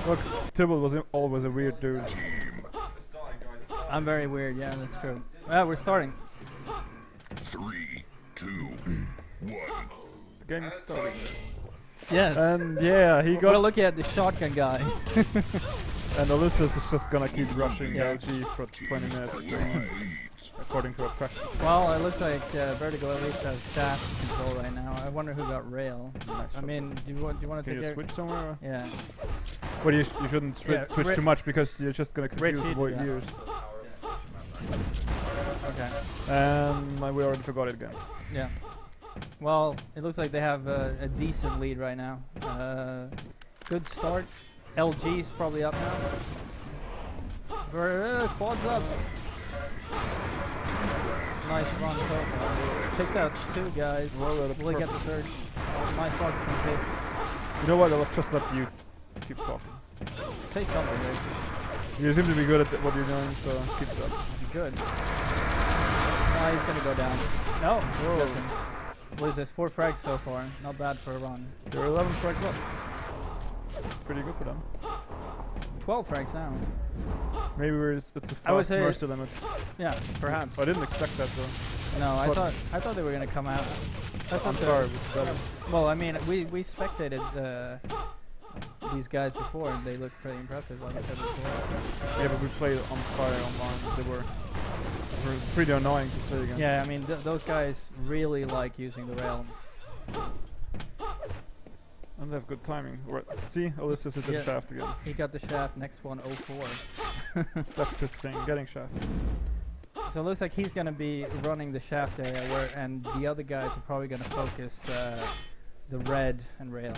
Look, Tibble was always a weird dude. I'm very weird, yeah, that's true. Yeah, we're starting. 3, 2, 1. The game is starting. Yes. And yeah, he We're got. looking at the shotgun guy. And Ulysses is just gonna keep rushing LG for 20 minutes, according to our practice. Well, it looks like Vertigo at least has shaft control right now. I wonder who got rail. Nice I mean, do you want to Can take you a switch somewhere? Or? Yeah. But you shouldn't switch too much because you're just gonna confuse cheated, the viewers. Okay. And we already forgot it again. Yeah. Well, it looks like they have a decent lead right now. Good start. LG's probably up now. Quad's up. Nice run so far. Picked out 2 guys. Will he get the third? Nice fucking pick. You know what? I'll just let you keep talking. Say something, Rick. You seem to be good at what you're doing, so keep it up. Good. Oh, he's gonna go down. No, he doesn't. What is this? 4 frags so far. Not bad for a run. There are 11 frags left. Pretty good for them. 12 frags now. Maybe it's a I would fast say mercy limit. Yeah, perhaps. I didn't expect that though. No, I thought they were gonna come out. I'm sorry, it was better. Well, I mean, we spectated these guys before, and they looked pretty impressive, like I said before. Yeah, but we played Onfire online. They were pretty annoying to play against. Yeah, I mean, those guys really like using the rail. And they have good timing. See, Ulysses is in shaft again. He got the shaft, next one 04. That's his thing, getting shaft. So it looks like he's going to be running the shaft area, and the other guys are probably going to focus the red and rail.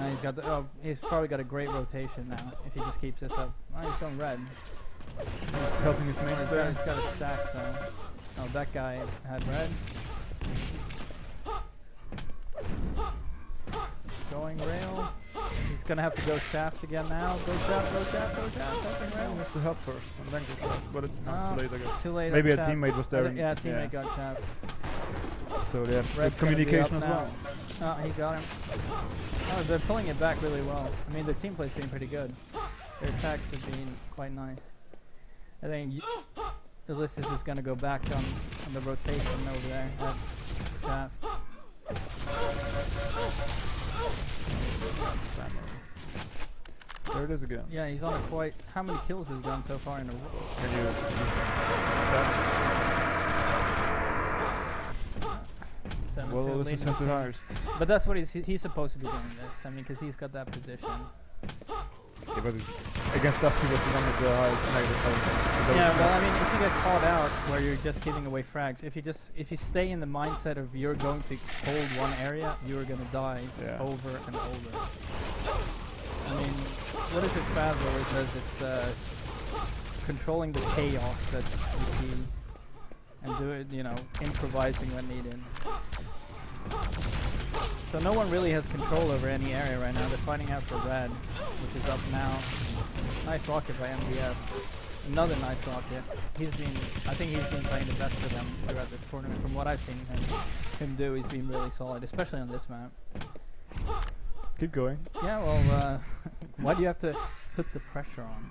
He's got he's probably got a great rotation now if he just keeps this up. Oh, he's going red. He's helping his mates there. He's got a stack though. Oh, that guy had red. Going rail. He's gonna have to go shaft again now. Go shaft, go shaft, go shaft. Helping rail. He has to help first and then go shaft. But it's not too late, I guess. Too late. Maybe a teammate was there. Yeah, a teammate got shaft. So yeah, good communication as well. Oh, he got him. Oh, they're pulling it back really well. I mean, their team play's been pretty good. Their attacks have been quite nice. I think Ulysses is gonna go back on the rotation over there at shaft. There it is again. Yeah, he's on a quite. How many kills has he done so far in a row? Can you well, this is the highest. But that's what he's supposed to be doing this. I mean, because he's got that position. Yeah, but against us, he was the one with the highest negative. Yeah, well, I mean, if you get caught out where you're just giving away frags, if you stay in the mindset of you're going to hold one area, you're going to die over and over. I mean, what is it Faz always says? It's controlling the chaos that's the key, and do it, you know, improvising when needed. So no one really has control over any area right now. They're fighting out for red, which is up now. Nice rocket by MDF. Another nice rocket. I think he's been playing the best for them throughout the tournament. From what I've seen him do, he's been really solid, especially on this map. Keep going. Yeah, well, why do you have to put the pressure on?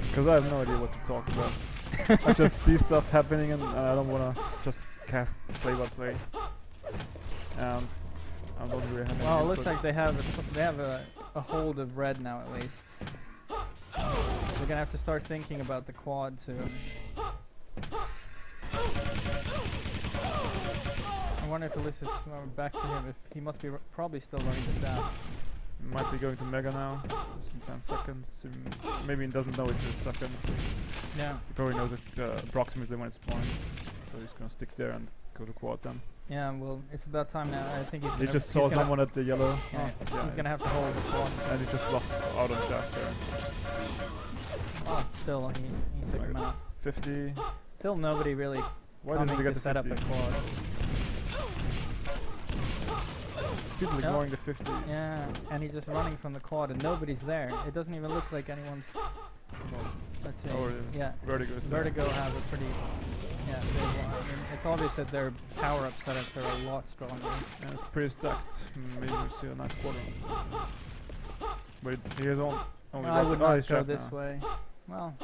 Because I have no idea what to talk about. I just see stuff happening and I don't want to just cast play-by-play. I don't really have. Well, it looks like they have a hold of red now at least. They're gonna have to start thinking about the quad soon. I wonder if Ulysses back to him. If he must be probably still running the shaft. Might be going to Mega now. Just in 10 seconds. Maybe he doesn't know it's a second. Yeah. He probably knows it approximately when it's spawned. So he's gonna stick there and go to quad then. Yeah, well, it's about time now. I think he just saw someone at the yellow. Yeah, he's gonna have to hold the quad. And he just lost out on shaft there. Oh, still, he took him out. 50. Still nobody really coming to set up a quad. People ignoring the 50. Yeah, and he's just running from the quad and nobody's there. It doesn't even look like anyone's... Well, let's see. Yeah, Vertigo has a pretty... Yeah, I mean, it's obvious that their power-up setups are a lot stronger. And it's pretty stacked. Maybe we'll see a nice quarter. Wait, he has only I would oh, not he's go shot this now. way. Well,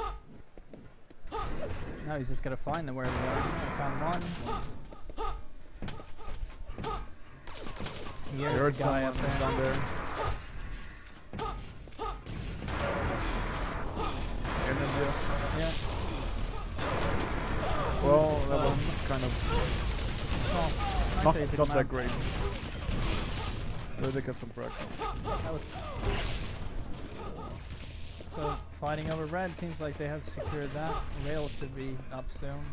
now he's just gotta find them where they are. I found one. Here's a guy up there. Down there. And then Yeah. well, that was kind of Oh, not nice that great. So they got some frag. That was so fighting over red seems like they have secured that. Rail should be up soon.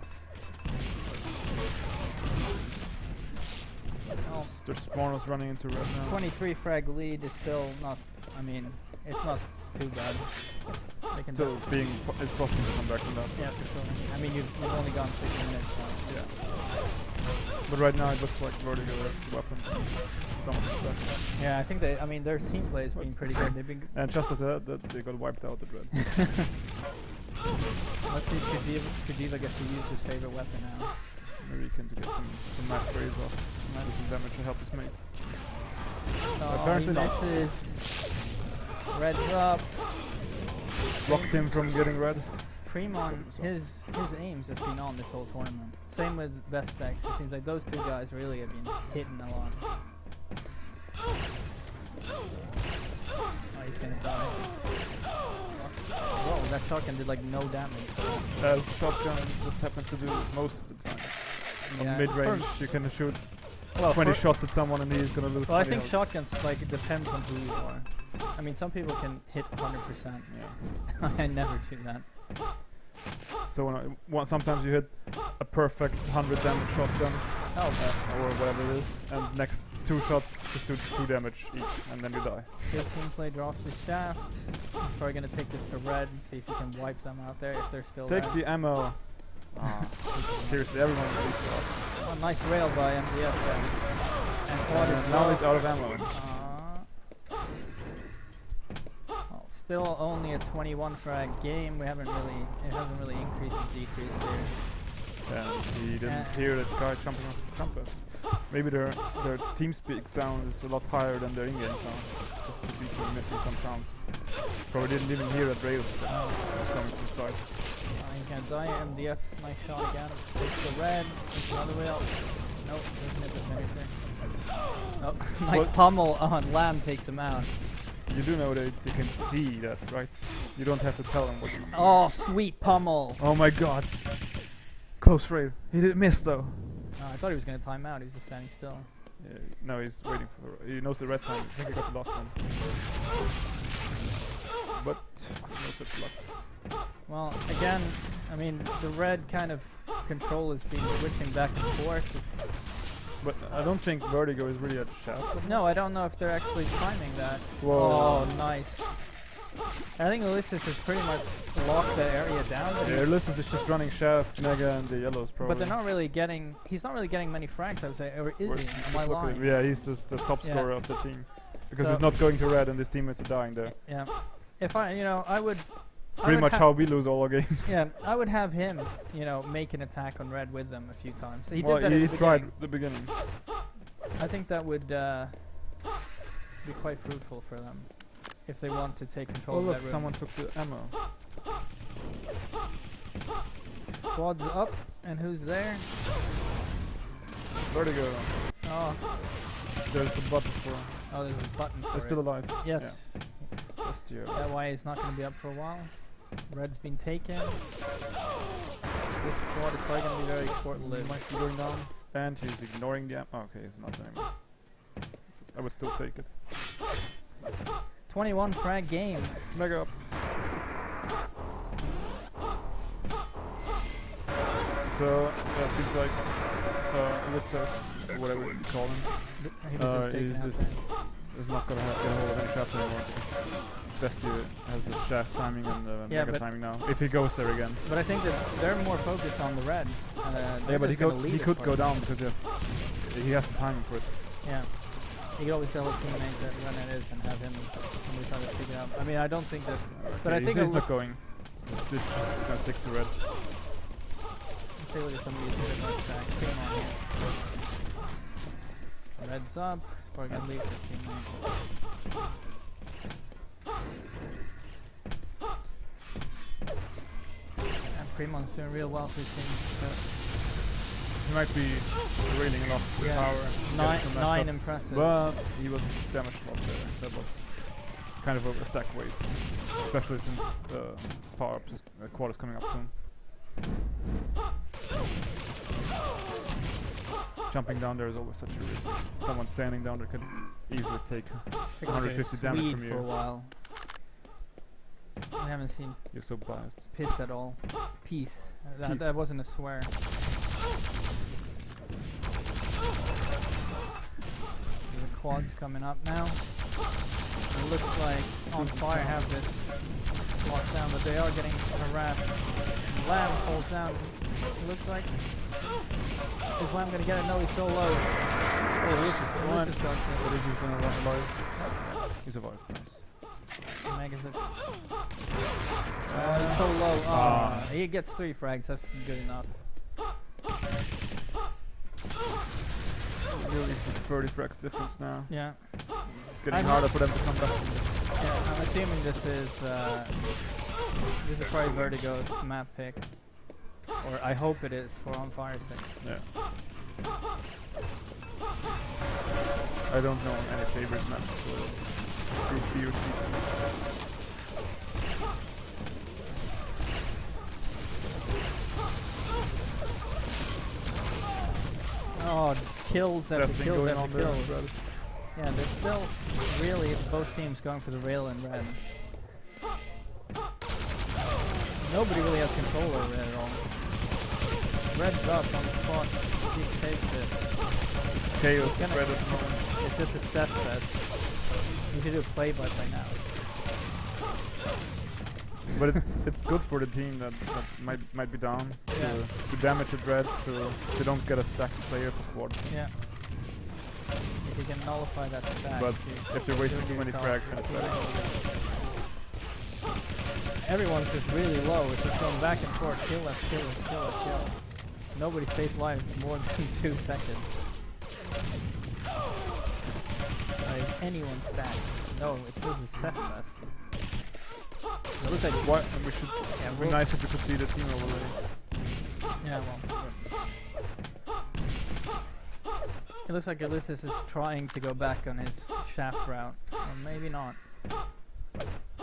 Oh, Their spawners running into red now. 23 frag lead is still not. I mean, it's not too bad. They can Still being, it's possible to come back from that. yeah, for sure. I mean, you've only gone 6 minutes. So. Yeah. But right now it looks like Vertigo has weapons and some of the stuff. Yeah, I think they. I mean, their team play has been pretty good. They've been. And just as that, they got wiped out at red. Let's see if Kudiva gets to use his favorite weapon now. Maybe he can get some max raise off. Do some damage to help his mates. Oh, Apparently he not. misses. Red's up. Blocked him from getting red. Premon, his aim's just been on this whole tournament. Same with Best Specs. It seems like those two guys really have been hitting a lot. Oh, he's gonna die. Whoa, that shotgun did like no damage. Shotgun just happens to do most of the time. Yeah. On mid-range, you can shoot Well, 20 shots at someone and he's gonna lose. Well, I 20 think health. shotguns, like, it depends on who you are. I mean, some people can hit 100%. Yeah. I never do that. So sometimes you hit a perfect 100 damage shotgun, Oh, or whatever it is, and next 2 shots just do 2 damage each, and then you die. good team play drops the shaft. He's probably gonna take this to red and see if he can wipe them out there if they're still Take there. the ammo. Seriously, everyone needs to. Oh, nice rail by MDF there. And quad is Now low. he's out of ammo. Well, still only a 21 frag game. It hasn't really increased or decreased here. And he didn't hear that guy jumping off the trumpet. Maybe their TeamSpeak sound is a lot higher than their in-game sound. Just to see them missing some sounds. Probably didn't even hear that rail coming from the side. He can't die. MDF, nice shot again. Takes the red. Takes another rail. Nope, doesn't hit the finisher. Oh, nice What? pummel on Lamb takes him out. You do know they can see that, right? You don't have to tell them what you see. Oh, sweet pummel. Oh my god. Close rail. He didn't miss though. Oh, I thought he was going to time out. He was just standing still. Yeah, no, he's waiting for. He knows the red time. I think he got the last one. But no such luck. Well, again, I mean, the red kind of control has been switching back and forth. But I don't think Vertigo is really at shaft. No, I don't know if they're actually timing that. Whoa. Oh, nice. I think Ulysses has pretty much locked that area down. Yeah, Ulysses is just running shaft, Mega, and the yellows probably. But they're not really getting. He's not really getting many frags, I would say. Or is he? Am I Just look at lying? him. Yeah, he's just the top Yeah. scorer of the team. Because So- he's not going to red and his teammates are dying there. Yeah. If I, I would. Pretty much how we lose all our games. Yeah, I would have him, make an attack on red with them a few times. He Well, did that. he at the tried beginning. the beginning. I think that would be quite fruitful for them if they want to take control Oh of look, that room. someone took the ammo. Quad's up, and who's there? Vertigo. Oh, There's a button for. there's a button for They're still it. alive. Yes. Yeah. Just you. That way is not going to be up for a while. Red's been taken. This quad is probably going to be very short-lived. Might be going down. And he's ignoring the ammo. Oh, okay, he's not anymore. I would still take it. 21 frag game. Mega up. So, it seems like Ulysses, or whatever you call him, He was just taken out there. is not going to get a hold of any shaft anymore. Bestie has the shaft timing and the Yeah, Mega but- timing now, if he goes there again. But I think that they're more focused on the red. Yeah, but he could go down because he has the timing for it. Yeah. You could always tell his teammates that when it is and have him somebody try to figure it out. I mean, I don't think that. But I Okay, think he's not going. This is going to stick to red. Let's take a look at some of these good ones back. Come on here. Red's up. Probably gonna leave his teammates. And Premon's doing real well for his team. He might be railing a lot with power. 9 impressive. But he was damaged a lot there. That was kind of a stack waste. Especially since power-ups quad is coming up soon. Jumping down there is always such a risk. Someone standing down there can easily take 150 damage from you. For a while. I haven't seen. You're so biased. Pissed at all. Peace. That wasn't a swear. The quad's coming up now. It looks like Onfire have this locked down, but they are getting harassed. Lamb falls down. It looks like. Is Lamb gonna get it? No, he's so low. Oh, Lucius got it. But is he gonna run alive? He survived. Nice. Megas it. He's so low. He gets 3 frags. That's good enough. Really 30 frags difference now. Yeah. It's getting harder for them to come back. Yeah, I'm assuming this is probably Vertigo's map pick. Or I hope it is for Onfire's sake. Yeah. I don't know any favorite maps for Group B or C. Oh, kills after kills after kills. There. Yeah, they're still really both teams going for the rail in red. Nobody really has control over it at all. Red's up on the spot. He takes it. Chaos red at the moment. It's just a set fest. You should do a play-by-play now. But it's good for the team that might be down to damage the red so they don't get a stacked player for quad. Yeah. If you can nullify that stack. But if they're wasting too many frags, it's better. Everyone's just really low. It's just going back and forth. Kill left, kill left, kill left, kill. Nobody stays alive more than 2 seconds. Like anyone's stack. No, it's just a set fest. It looks like what? And we should. Yeah, it'd be nice if we could see the team overlay. Yeah, well. It looks like Ulysses is trying to go back on his shaft route, or maybe not.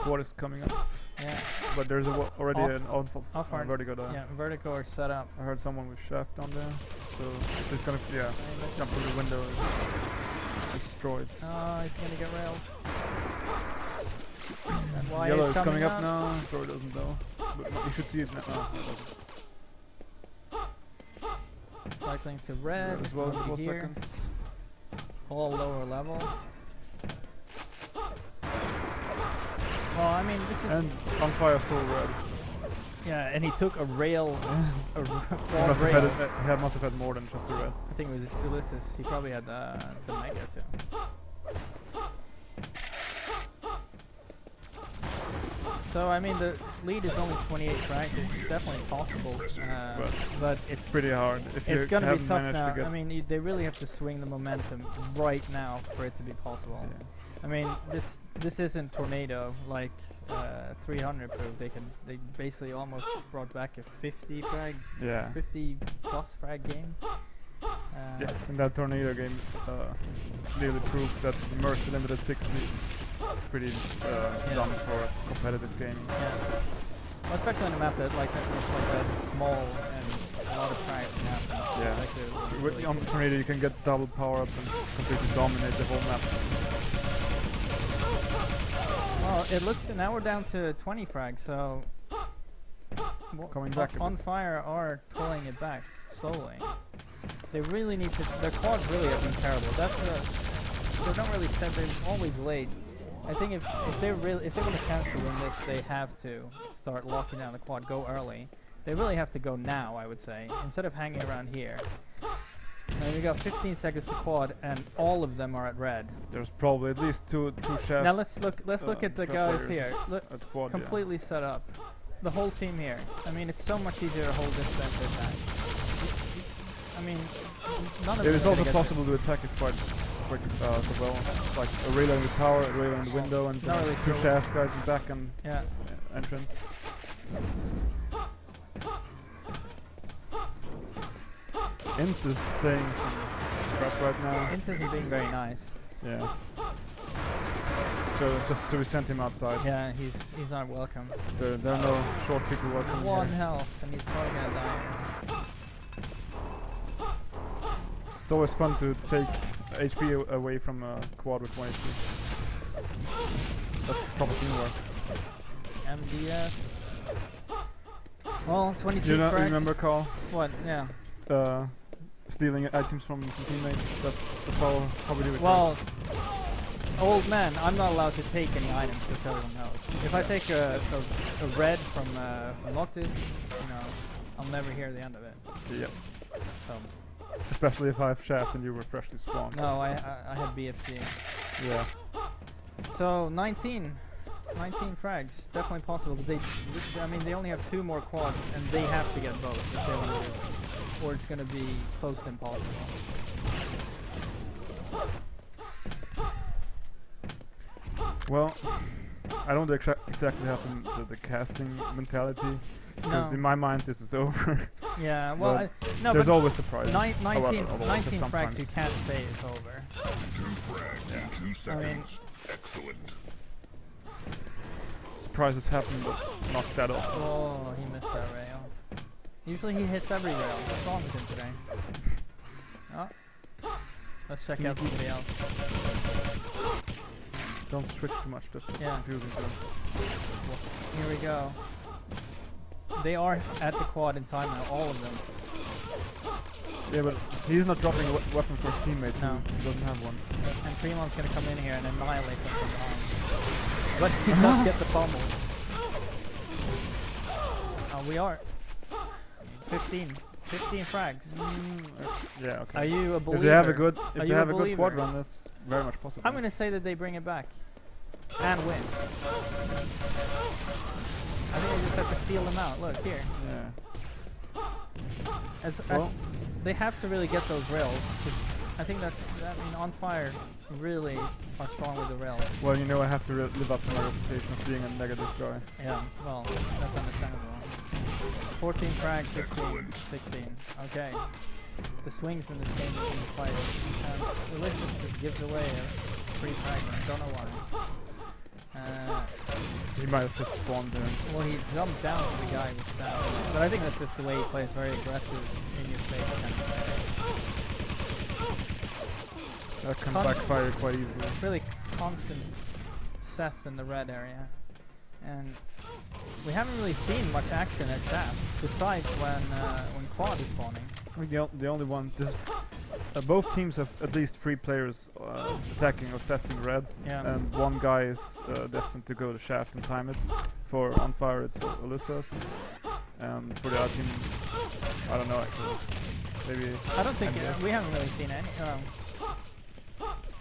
What is coming up? Yeah. But there's already an Onfire Vertigo there. Yeah, Vertigo are set up. I heard someone with shaft on there, so he's gonna jump through the window and destroyed. Oh, he's gonna get railed. Yellow is coming up now. Probably doesn't know, but you should see it now. Cycling to red as well. 4 here. seconds. All lower level. Well, I mean, this is... And Onfire full red. Yeah, and he took a rail... He must have had more than just the red. I think it was Ulysses. He probably had the Mega too. So, I mean, the lead is only 28 frags. It's definitely possible. But it's pretty hard. It's going to be tough now. I mean, they really have to swing the momentum right now for it to be possible. Yeah. I mean, this isn't Tornado like 300 proof. They basically almost brought back a 50 frag, 50 plus frag game. Yeah, in that Tornado game, really proved that the Mercy limited 60 is pretty dumb for a competitive game. Yeah, well, especially on a map that like that small and a lot of frags can happen. Yeah, on the Tornado you can get double power up and completely dominate the whole map. Well, it looks now we're down to 20 frags, so coming back. Onfire are pulling it back slowly. They really need to. Their quads really have been terrible. They're not really set. They're always late. I think if they want a chance to win this, they have to start locking down the quad. Go early. They really have to go now, I would say, instead of hanging around here. And we got 15 seconds to quad, and all of them are at red. There's probably at least two shafts. Now let's look at the guys here. Look, quad, completely set up. The whole team here. I mean, it's so much easier to hold this than to attack. I mean, none of them. It is also possible to attack it quite Quake so well. It's like a railer in the tower, a railer in the window, and Not really two cool. shaft guys in back and entrance. Ince is saying some crap right now. Ince isn't being very nice. Yeah. So we sent him outside. Yeah, he's not welcome. There are no short people welcome One here. health, and he's probably gonna die. It's always fun to take HP away from a quad with 1 HP. That's proper teamwork. MDF. Well, 22 You frags. remember, Carl? What? Yeah. Stealing items from teammates. That's how we do it. Well, old man, I'm not allowed to take any items because everyone knows. If I take a red from Noctis, you know, I'll never hear the end of it. Yep. So. Especially if I have shaft and you were freshly spawned. No, I had BFG. Yeah. So 19 frags, definitely possible. But they only have 2 more quads, and they have to get both if they want to do it, or it's going to be close to impossible. Well, I don't exactly have the casting mentality. Because in my mind this is over. Yeah, well, there's always surprises. 19 frags you can't say is over. 2 frags in 2 seconds. Excellent. Surprises happen, but not that often. Oh, he missed that rail. Usually he hits every rail. What's wrong with him today? Oh. Let's check out somebody else. Don't switch too much, that's confusing to them. Here we go. They are at the quad in time now, all of them. Yeah, but he's not dropping a weapon for his teammates who doesn't have one. And Fremont's gonna come in here and annihilate them from behind. But he does get the pummel. We are 15 frags. Yeah, okay. Are you a believer? If they have a good quad run, that's very much possible. I'm gonna say that they bring it back and win. I think I just have to feel them out. Look here. Yeah. They have to really get those rails. I think Onfire really are strong with the rails. Well, you know, I have to live up to my reputation of being a negative guy. Yeah, well, that's understandable. 14 frags, 15, 16. Okay. The swings in this game between the players. Ulysses just gives away a free fragment. Don't know why. He might have just spawned there. Well, he jumped down to the guy who was down. But I think that's just the way he plays, very aggressive, in your face kind of play. That can backfire quite easily. Really constant cess in the red area. And we haven't really seen much action at shaft, besides when quad is spawning. I mean, the only one... both teams have at least 3 players attacking or assessing red, and one guy is destined to go to shaft and time it. For Onfire it's Ulysses, and for the other team, I don't know actually. Maybe... I don't think... we haven't really seen any...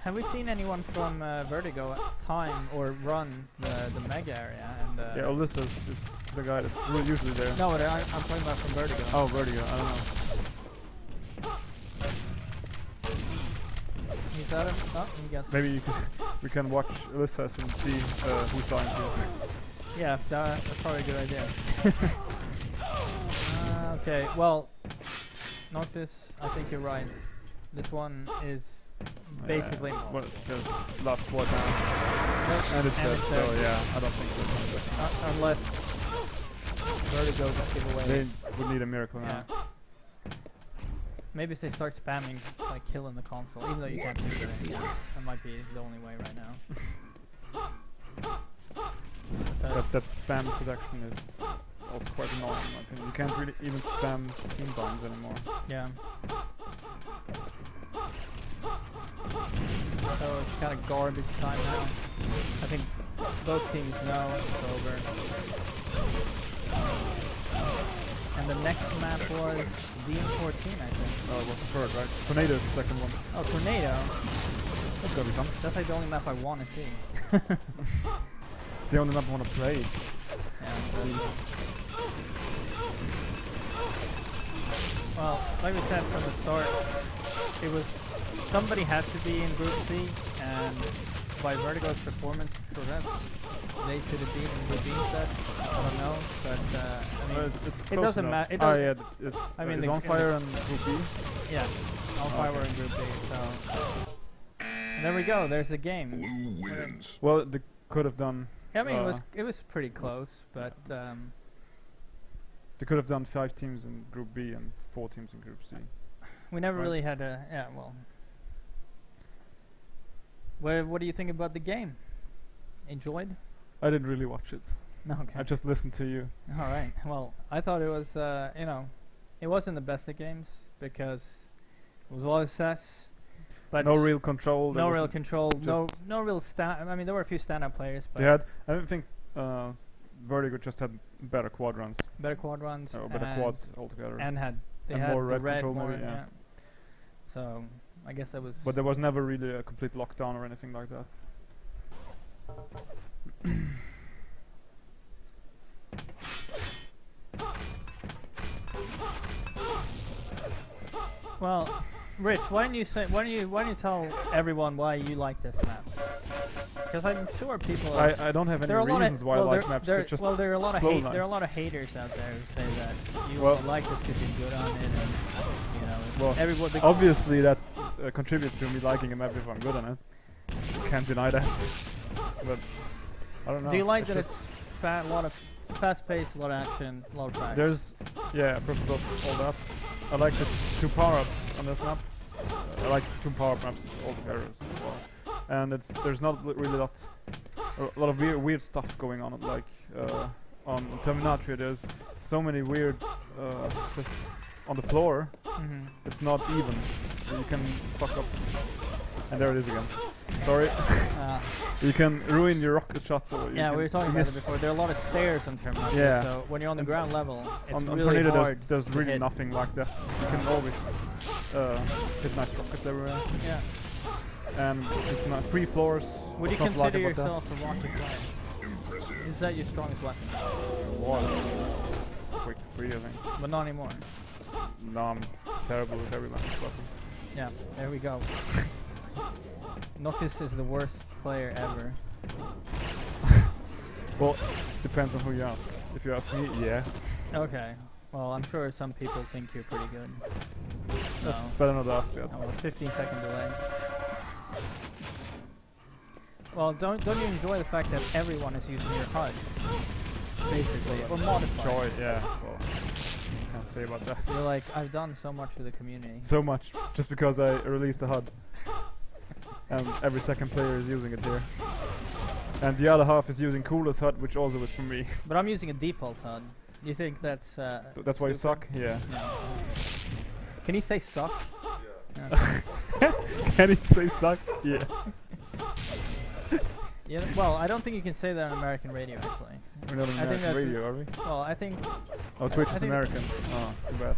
have we seen anyone from Vertigo time or run the mega area? And yeah, Ulysses is the guy that's usually there. No, but I'm talking about from Vertigo. Oh, Vertigo, I don't know. He's at him. Oh, he gets maybe we can watch Ulysses and see who's dying to. Yeah, that's probably a good idea. Okay, well, Noctis, I think you're right. This one is basically... well, there's last quad now. And it's dead, so yeah, I don't think that's unless Vertigo just give away. They would need a miracle now. Maybe if they start spamming, like killing the console, even though you can't do it. Yeah, that might be the only way right now. That spam production is also quite annoying in my opinion. You can't really even spam team binds anymore. Yeah. So it's kind of garbage time now. I think both teams know it's over. And the next map was DM14, I think. Oh, it was the third, right? Tornado is the second one. Oh, Tornado? That's gotta be fun. That's like the only map I want to see. It's the only map I want to play. Yeah, well, like we said from the start, it was somebody has to be in Group C, and by Vertigo's performance, perhaps they should have been in Group B instead. I don't know, but I mean, it doesn't matter. Oh yeah, it's, I mean, it's Onfire and Group B. Yeah, Onfire were in Group B, so there we go. There's the game. Blue wins. Well, they could have done. Yeah, I mean, it was pretty close, but they could have done 5 teams in Group B and 4 teams in Group C. we never really had a well. What do you think about the game? Enjoyed? I didn't really watch it. No, okay. I just listened to you. All right. Well, I thought it was, you know, it wasn't the best of games because it was a lot of sass, but no real control. no real control. No real stand. I mean, there were a few standout players, but They had. I don't think Vertigo just had better quad runs. better quad runs Or better quads altogether. and they And had more the red control more, maybe, yeah. So I guess that was. But there was never really a complete lockdown or anything like that. Well, Rich, why don't you tell everyone why you like this map? Because I'm sure people. I don't have any reasons why I like maps. They're just well, there are a lot of flow there are a lines. lot of haters out there who say that you Well- only like this because you're good on it, and you know, Well, everybody. obviously that contributes to me liking a map if I'm good on it. Can't deny that. But I don't know. Do you like that just it's a lot of fast-paced, a lot of action, a lot of tracks? There's preferably all that. I like the 2 power-ups on this map. I like 2 power maps altogether as well. And there's not really a lot of weird stuff going on. Like on Terminatria, there's so many weird just on the floor. Mhm. It's not even, so you can fuck up. And there it is again. Sorry. You can ruin your rocket shots. Or Yeah, we were talking about it before. There are a lot of stairs on Terminator, Yeah. so when you're on the ground level, it's on really Tornado, hard. there's to really hit. nothing like that. You can always hit nice rockets everywhere. Yeah. And it's not 3 floors. Would you Not like consider about that. yourself a rocket player? Impressive. Is that your strongest weapon? Was Quake 3, I think. But not anymore. No, I'm terrible with every last weapon. Yeah, there we go. Noctis is the worst player ever. Well, depends on who you ask. If you ask me, yeah. Okay. Well, I'm sure some people think you're pretty good. So, That's better not to ask that. oh, well, 15-second delay. Well, don't you enjoy the fact that everyone is using your HUD? Basically, or modified. Joy, yeah. Well, can't say about that. You're like, I've done so much for the community. So much, just because I released the HUD. And every second player is using it here. And the other half is using Coolest HUD, which also is from me. But I'm using a default HUD. Do you think that's That's why you stupid? suck? Yeah. No. Can you say suck? Yeah. Can he say suck? Yeah. Yeah, well, I don't think you can say that on American radio, actually. We're not on I think American that's radio, are we? Well, I think... Oh, Twitch I is think- American. Oh, too bad.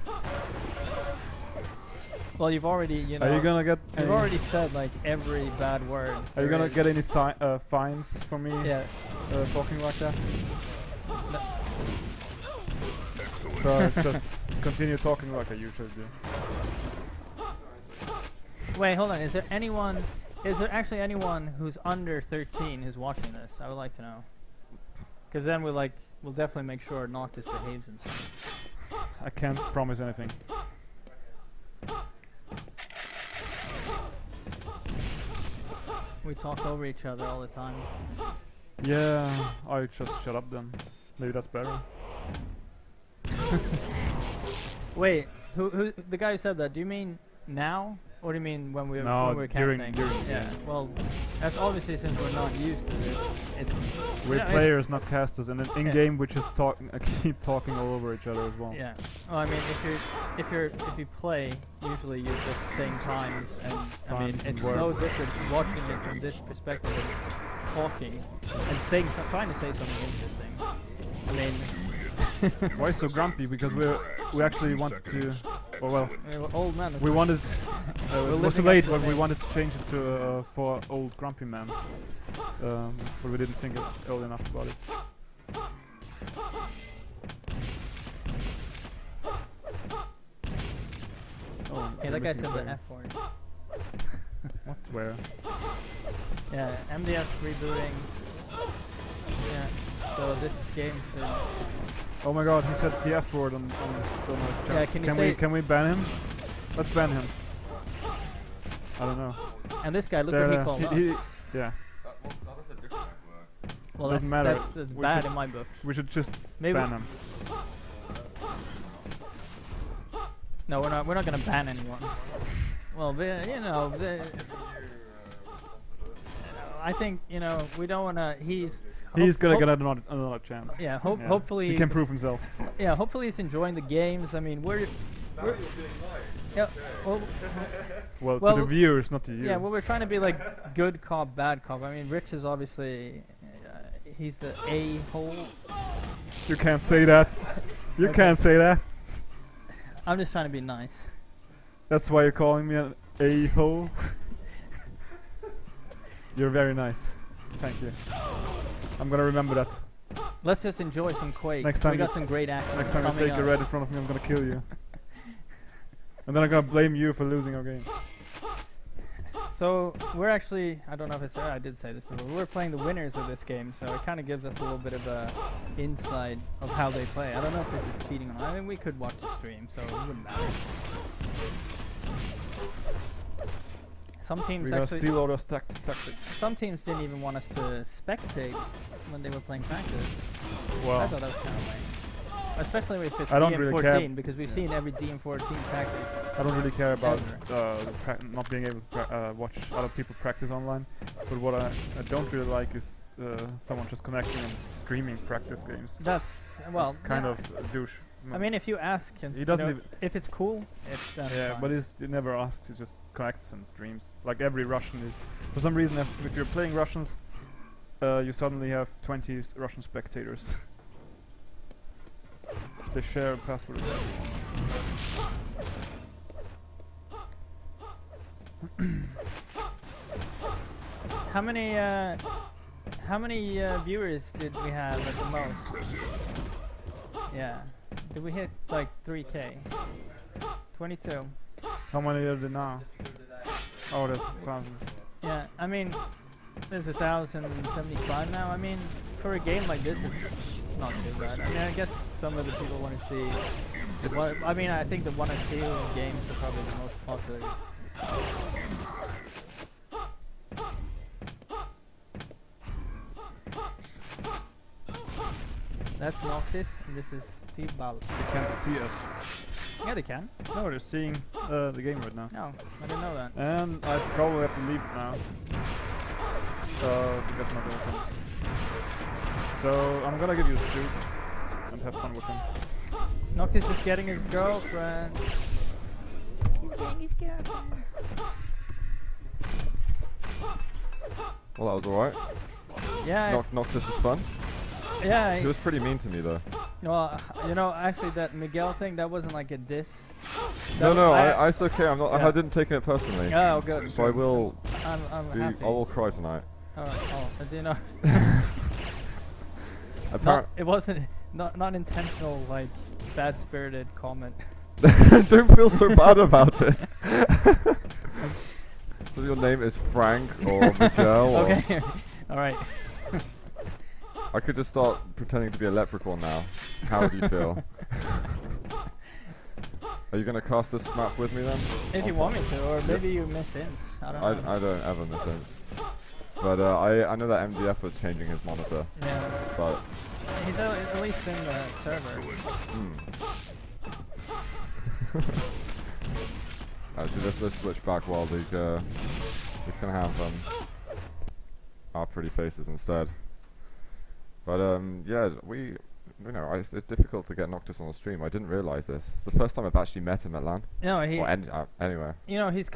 Well, you've already, you know... Are you gonna get You've any, already said, like, every bad word. Are you there gonna is. get any fines for me Yeah. talking like that? No. Excellent. So I just continue talking like I usually do. Wait, hold on. Is there actually anyone who's under 13 who's watching this? I would like to know. Because then we'll definitely make sure Noctis behaves himself. I can't promise anything. We talk over each other all the time. Yeah, I just shut up then. Maybe that's better. Wait, who the guy who said that? Do you mean now, or do you mean when we No, when we're during- casting? during, yeah. yeah. Well, that's obviously since we're not used to this. We're yeah, players, not casters, and then in Yeah. game we just keep talking all over each other as well. Yeah. Well, I mean, if you play, usually you're just saying times, and I mean, Times and it's words. no different watching it from this perspective, of talking and saying, trying to say something interesting. I mean, Why so grumpy? Because we actually wanted to. Well, we're old men. we wanted. We're It was living too late, up to but the we name. wanted to change it to for old grumpy man. But we didn't think it early enough about it. Oh, Hey, we're that guy missing said a the player. F word. What? Where? Yeah, MDF rebooting. Yeah. So this game should. Oh my God! He said the F word on the chat. Yeah, can we ban him? Let's ban him. I don't know. And this guy, look what he called up. Yeah. Well, doesn't matter. That's bad in my book. We should just Maybe ban him. No, we're not gonna ban anyone. Well, you know, I think, you know, we don't wanna. He's gonna get another chance. Yeah, hopefully he can prove himself. Yeah, hopefully he's enjoying the games. I mean, we're yeah. Well, to the viewers, not to you. Yeah, well, we're trying to be like good cop, bad cop. I mean, Rich is obviously he's the a-hole. You can't say that. You can't say that. I'm just trying to be nice. That's why you're calling me an a-hole. You're very nice. Thank you. I'm gonna remember that. Let's just enjoy some Quake. Next time we got some great action. Next time you take a red in front of me, I'm gonna kill you. And then I'm gonna blame you for losing our game. So we're actually, I don't know if it's there, I did say this before, we're playing the winners of this game, so it kind of gives us a little bit of a insight of how they play. I don't know if this is cheating or not. I mean, we could watch the stream, so it wouldn't matter. Some teams actually steal all those tactics. Some teams didn't even want us to spectate when they were playing practice. Well, I thought that was kind of lame. Especially if it's DM14, really because we've seen every DM14 tactic. I don't really care about not being able to watch other people practice online. But what I don't really like is someone just connecting and streaming practice games. That's kind of a douche. I mean, if you ask him, he doesn't even if it's cool, that's fine. But he never asks. He just connects and streams. Like every Russian is. For some reason, if you're playing Russians, you suddenly have 20 Russian spectators. They share a password with everyone. How many viewers did we have at the most? Yeah. Did we hit like 3K? 22. How many are there now? Oh, there's 1,000. Yeah, I mean, there's 1,075 now. I mean, for a game like this, it's not too bad. I mean, I guess some of the people want to see. I mean, I think the 1 or 2 games are probably the most popular. That's Noctis, and this is T-Ball. They can't see us. Yeah, they can. No, they're seeing the game right now. No, I didn't know that. And I probably have to leave now. So, because my girlfriend. So, I'm gonna give you a shoot and have fun with him. Noctis is getting his girlfriend. He's getting his girlfriend. Well, that was alright. Yeah. Noctis is fun. Yeah. He was pretty mean to me though. Well, you know, actually that Miguel thing, that wasn't like a diss. No, it's okay. I'm not. Yeah. I didn't take it personally. Oh, good. So I will. I'm happy. I will cry tonight. Oh, do you know? Apparently, it wasn't not intentional, like bad-spirited comment. Don't feel so bad about it. So your name is Frank or Miguel? Okay. All right. I could just start pretending to be a leprechaun now. How would you feel? Are you gonna cast this map with me then? If you want me to, or maybe you miss hints. I don't know. I don't ever miss hints. But I know that MDF was changing his monitor. Yeah. But he's at least in the server. Actually, let's switch back while we can have our pretty faces instead. But yeah, it's difficult to get Noctis on the stream. I didn't realize this. It's the first time I've actually met him at LAN. No, anyway. You know, he's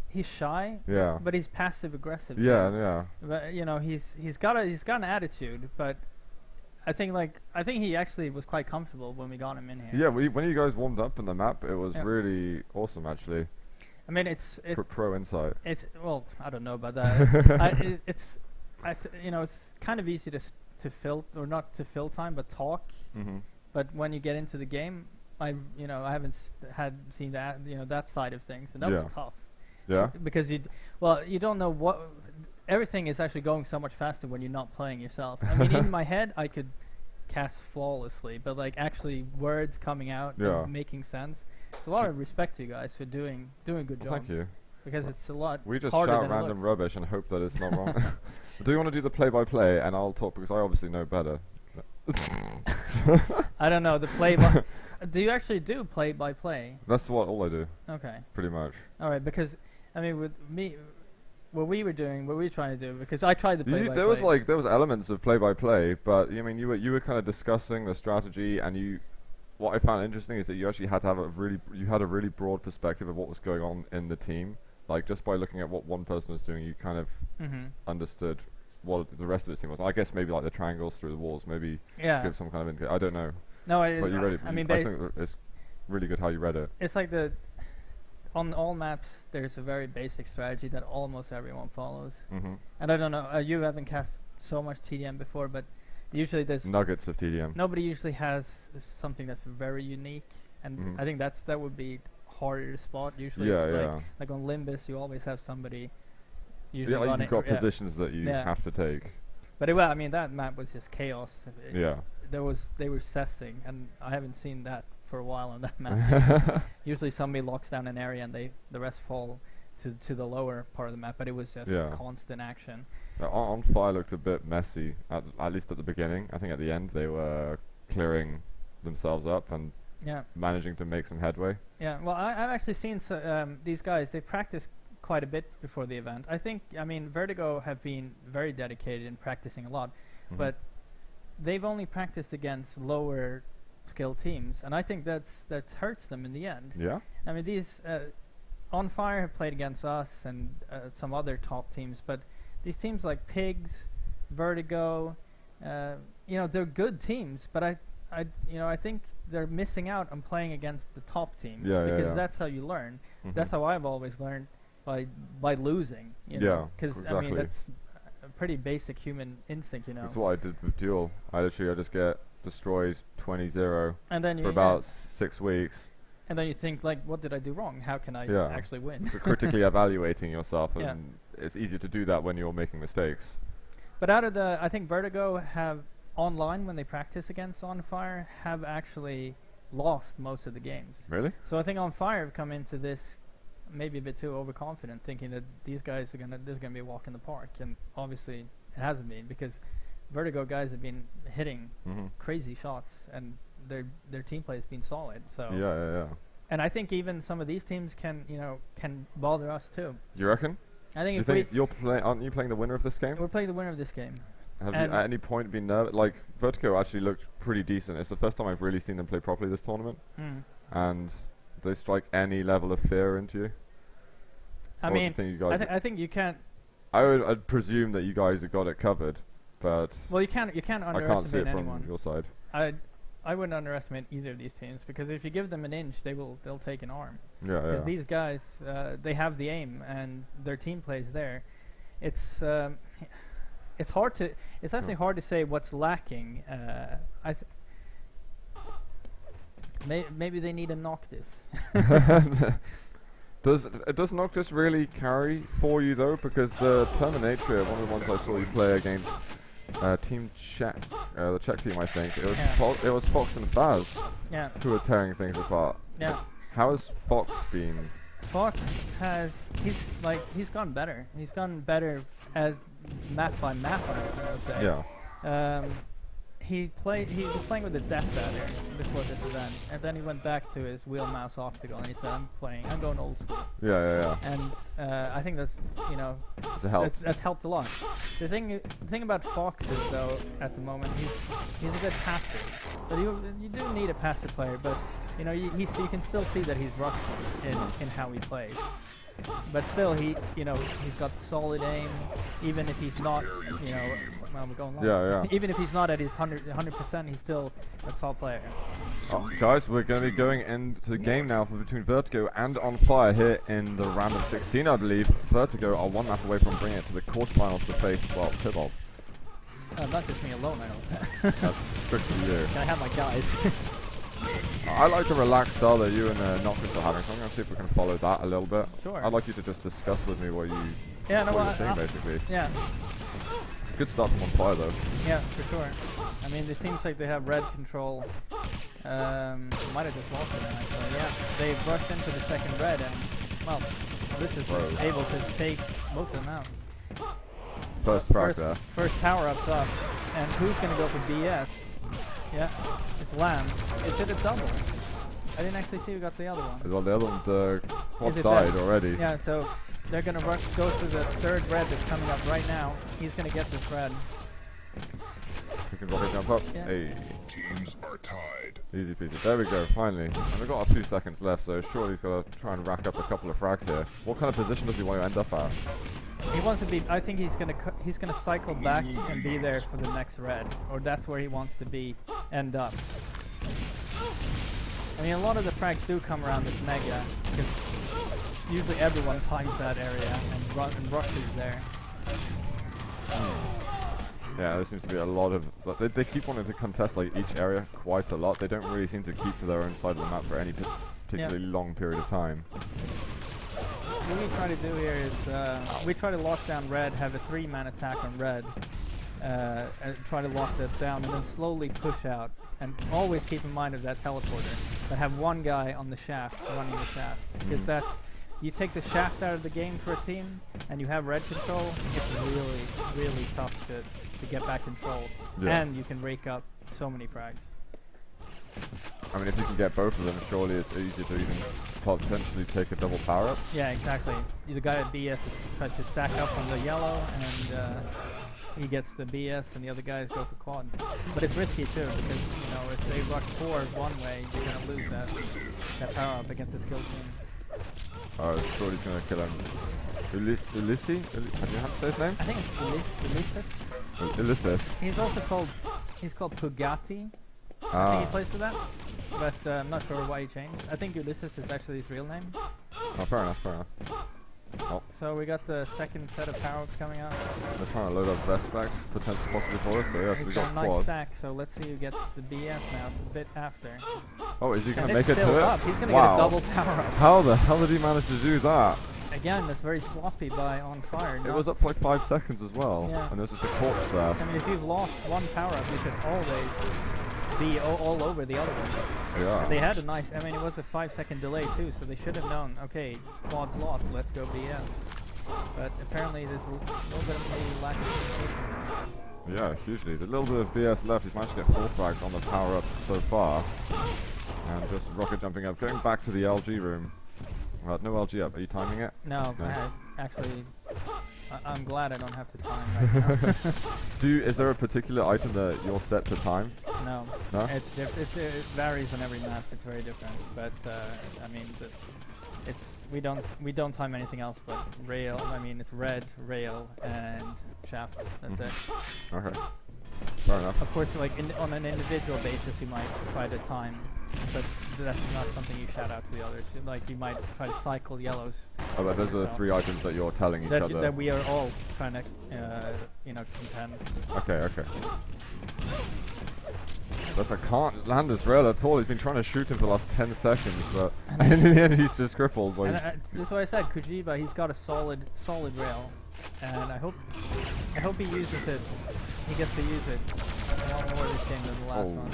he's shy. Yeah. But he's passive aggressive. Yeah, too. yeah. But you know, he's got an attitude, but I think he actually was quite comfortable when we got him in here. Yeah, when you guys warmed up on the map, it was really awesome actually. I mean, it's pro insight. It's I don't know about that. It's kind of easy to fill, or not to fill time, but talk. But when you get into the game, I haven't seen that that side of things, and that was tough. Yeah. Because you don't know what. Everything is actually going so much faster when you're not playing yourself. I mean, in my head, I could cast flawlessly, but like actually words coming out and making sense. It's a lot of respect to you guys for doing a good job. Thank you. Because it's a lot. We just harder shout than random rubbish and hope that it's not wrong. Do you want to do the play-by-play, and I'll talk because I obviously know better. I don't know the play-by. Do you actually do play-by-play? That's all I do. Okay. Pretty much. All right, because I mean, with me, what we were trying to do, because I tried the play-by-play. There was elements of play-by-play, but I mean, you were kind of discussing the strategy, and what I found interesting is that you actually had to have a really broad perspective of what was going on in the team. Like just by looking at what one person was doing, you kind of understood what the rest of the team was. I guess maybe like the triangles through the walls, maybe give some kind of indication. I don't know. No, but you read it. I mean, I think it's really good how you read it. It's like on all maps, there's a very basic strategy that almost everyone follows. And I don't know, you haven't cast so much TDM before, but usually there's nuggets of TDM. Nobody usually has something that's very unique, and I think that would be harder to spot. Usually, like on Limbus, you always have somebody. Usually like you've got positions that you have to take. But I mean, that map was just chaos. They were cessing, and I haven't seen that for a while on that map. Usually somebody locks down an area and the rest fall to the lower part of the map, but it was just constant action. Onfire looked a bit messy, at least at the beginning. I think at the end they were clearing themselves up and managing to make some headway. Yeah, well, I've actually seen these guys, they practiced quite a bit before the event. I mean, Vertigo have been very dedicated in practicing a lot, but they've only practiced against lower skill teams, and I think that hurts them in the end. Yeah. I mean, these Onfire have played against us and some other top teams, but these teams like Pigs, Vertigo, they're good teams, but I think they're missing out on playing against the top teams because that's how you learn. That's how I've always learned, by losing. Because exactly. I mean that's a pretty basic human instinct. That's what I did with Duel. I just get destroyed 20-0 and then for about 6 weeks. And then you think, like, what did I do wrong? How can I actually win? So critically evaluating yourself, and it's easier to do that when you're making mistakes. But I think Vertigo have online, when they practice against Onfire, have actually lost most of the games. Really? So I think Onfire have come into this maybe a bit too overconfident, thinking that these guys this is gonna be a walk in the park, and obviously it hasn't been, because Vertigo guys have been hitting crazy shots, and their team play has been solid. So yeah. And I think even some of these teams can bother us too. You reckon? I think aren't you playing the winner of this game? We're playing the winner of this game. Have you at any point been nervous? Like, Vertigo actually looked pretty decent. It's the first time I've really seen them play properly this tournament. And do they strike any level of fear into you? I mean, I think you can't. I'd presume that you guys have got it covered, but well, you can't underestimate anyone. I can't see it from your side. I wouldn't underestimate either of these teams, because if you give them an inch, they'll take an arm. Yeah. Because these guys, they have the aim, and their team plays there. It's hard to. It's actually hard to say what's lacking. Maybe they need a Noctis. Does Noctis really carry for you though? Because the Terminator, one of the ones I saw you play against Team Czech, the Czech team, I think it was Fox and Faz who were tearing things apart. Yeah. How has Fox been? Fox he's gone better. He's gone better as map by map, I would say. Yeah. He was playing with the Death Adder before this event, and then he went back to his wheel mouse optical, and he said, I'm going old school. Yeah. And I think that's that's helped a lot. The thing about Fox is, though, at the moment he's a bit passive, but you do need a passive player, but you can still see that he's rusty in how he plays. But still, he's got solid aim, even if he's not, well, we're going long. Yeah. Even if he's not at his 100%, he's still a top player. Oh, guys, we're going to be going into the game now between Vertigo and Onfire here in the round of 16, I believe. Vertigo are one map away from bringing it to the quarterfinals to face, well, Tibalt. Not just me alone, I hope. That's strictly you. Can I have my guys? I like the relaxed style that you and Noctis are having, so I'm going to see if we can follow that a little bit. Sure. I'd like you to just discuss with me what you yeah, no, what you're seeing, basically. Yeah. It's a good start from Onfire, though. Yeah, for sure. I mean, it seems like they have red control. Might have just lost it then, actually. Yeah, they rushed into the second red, and, well, this is able to take most of them out. First there. First power-up's up. And who's going to go for BS? Yeah, it's Lamb. Is it a double? I didn't actually see who got the other one. Well, the other one, the quad died already. Yeah, so they're going to go to the third red that's coming up right now. He's going to get this red. We can rocket jump up. Yeah. Hey. Teams are tied. Easy peasy. There we go, finally. And we've got 2 seconds left, so surely he's got to try and rack up a couple of frags here. What kind of position does he want to end up at? He wants to be. I think he's gonna cycle back and be there for the next red, or that's where he wants to be. End up. I mean, a lot of the frags do come around this mega because usually everyone finds that area and rushes there. Yeah, there seems to be a lot of... They keep wanting to contest like each area quite a lot. They don't really seem to keep to their own side of the map for any particularly long period of time. What we try to do here is we try to lock down red, have a 3-man attack on red, and try to lock that down, and then slowly push out. And always keep in mind of that teleporter. But have one guy on the shaft, running the shaft. Because that's... You take the shaft out of the game for a team, and you have red control, it's really, really tough to get back control. Yeah. And you can rake up so many frags. I mean, if you can get both of them, surely it's easy to even potentially take a double power-up. Yeah, exactly. The guy at BS tries to stack up on the yellow, and he gets the BS, and the other guys go for quad. But it's risky too, because you know if they rush forward one way, you're gonna lose that power-up against a skill team. Oh, surely he's gonna kill him. Ulysses? Have you had to say his name? I think it's Ulysses. He's also called Pugatti. I think he plays for that, but I'm not sure why he changed. I think Ulysses is actually his real name. Oh, fair enough, fair enough. Oh. So we got the second set of power-ups coming out. They're trying to load up best stacks, potentially possibly for us, so yes, we got a nice quad. stack, so let's see who gets the BS now. It's a bit after. Oh, is he going to And make it it's to still it? up. He's going to Wow. get a double power-up. How the hell did he manage to do that? Again, that's very sloppy by Onfire. It was up for like 5 seconds as well, Yeah. and there's just a corpse there. I mean, if you've lost one power-up, you should always be all over the other one. Yeah. They had a nice, I mean, it was a 5-second delay too, so they should have known, okay, quad's lost, let's go BS. But apparently there's a little bit of a lack of communication. Yeah, hugely. There's a little bit of BS left. He's managed to get 4 frags on the power-up so far. And just rocket jumping up. Going back to the LG room. Right, no LG up. Are you timing it? No, No. I'm glad I don't have to time right now. Is there a particular item that you're set to time? No. No? It varies on every map, it's very different. But, I mean, we don't time anything else but rail. I mean, it's red, rail, and shaft. That's it. Okay. Fair enough. Of course, like on an individual basis, you might try to time, but that's not something you shout out to the others. Like you might try to cycle yellows. Oh, but those are the 3 items that you're telling each other. That we are all trying to, contend. Okay. But I can't land this rail at all. He's been trying to shoot him for the last 10 seconds, but in the end he's just crippled. Like This is what I said. Kujiba, he's got a solid rail, and I hope he uses it. He gets to use it a lot more this game than the last one.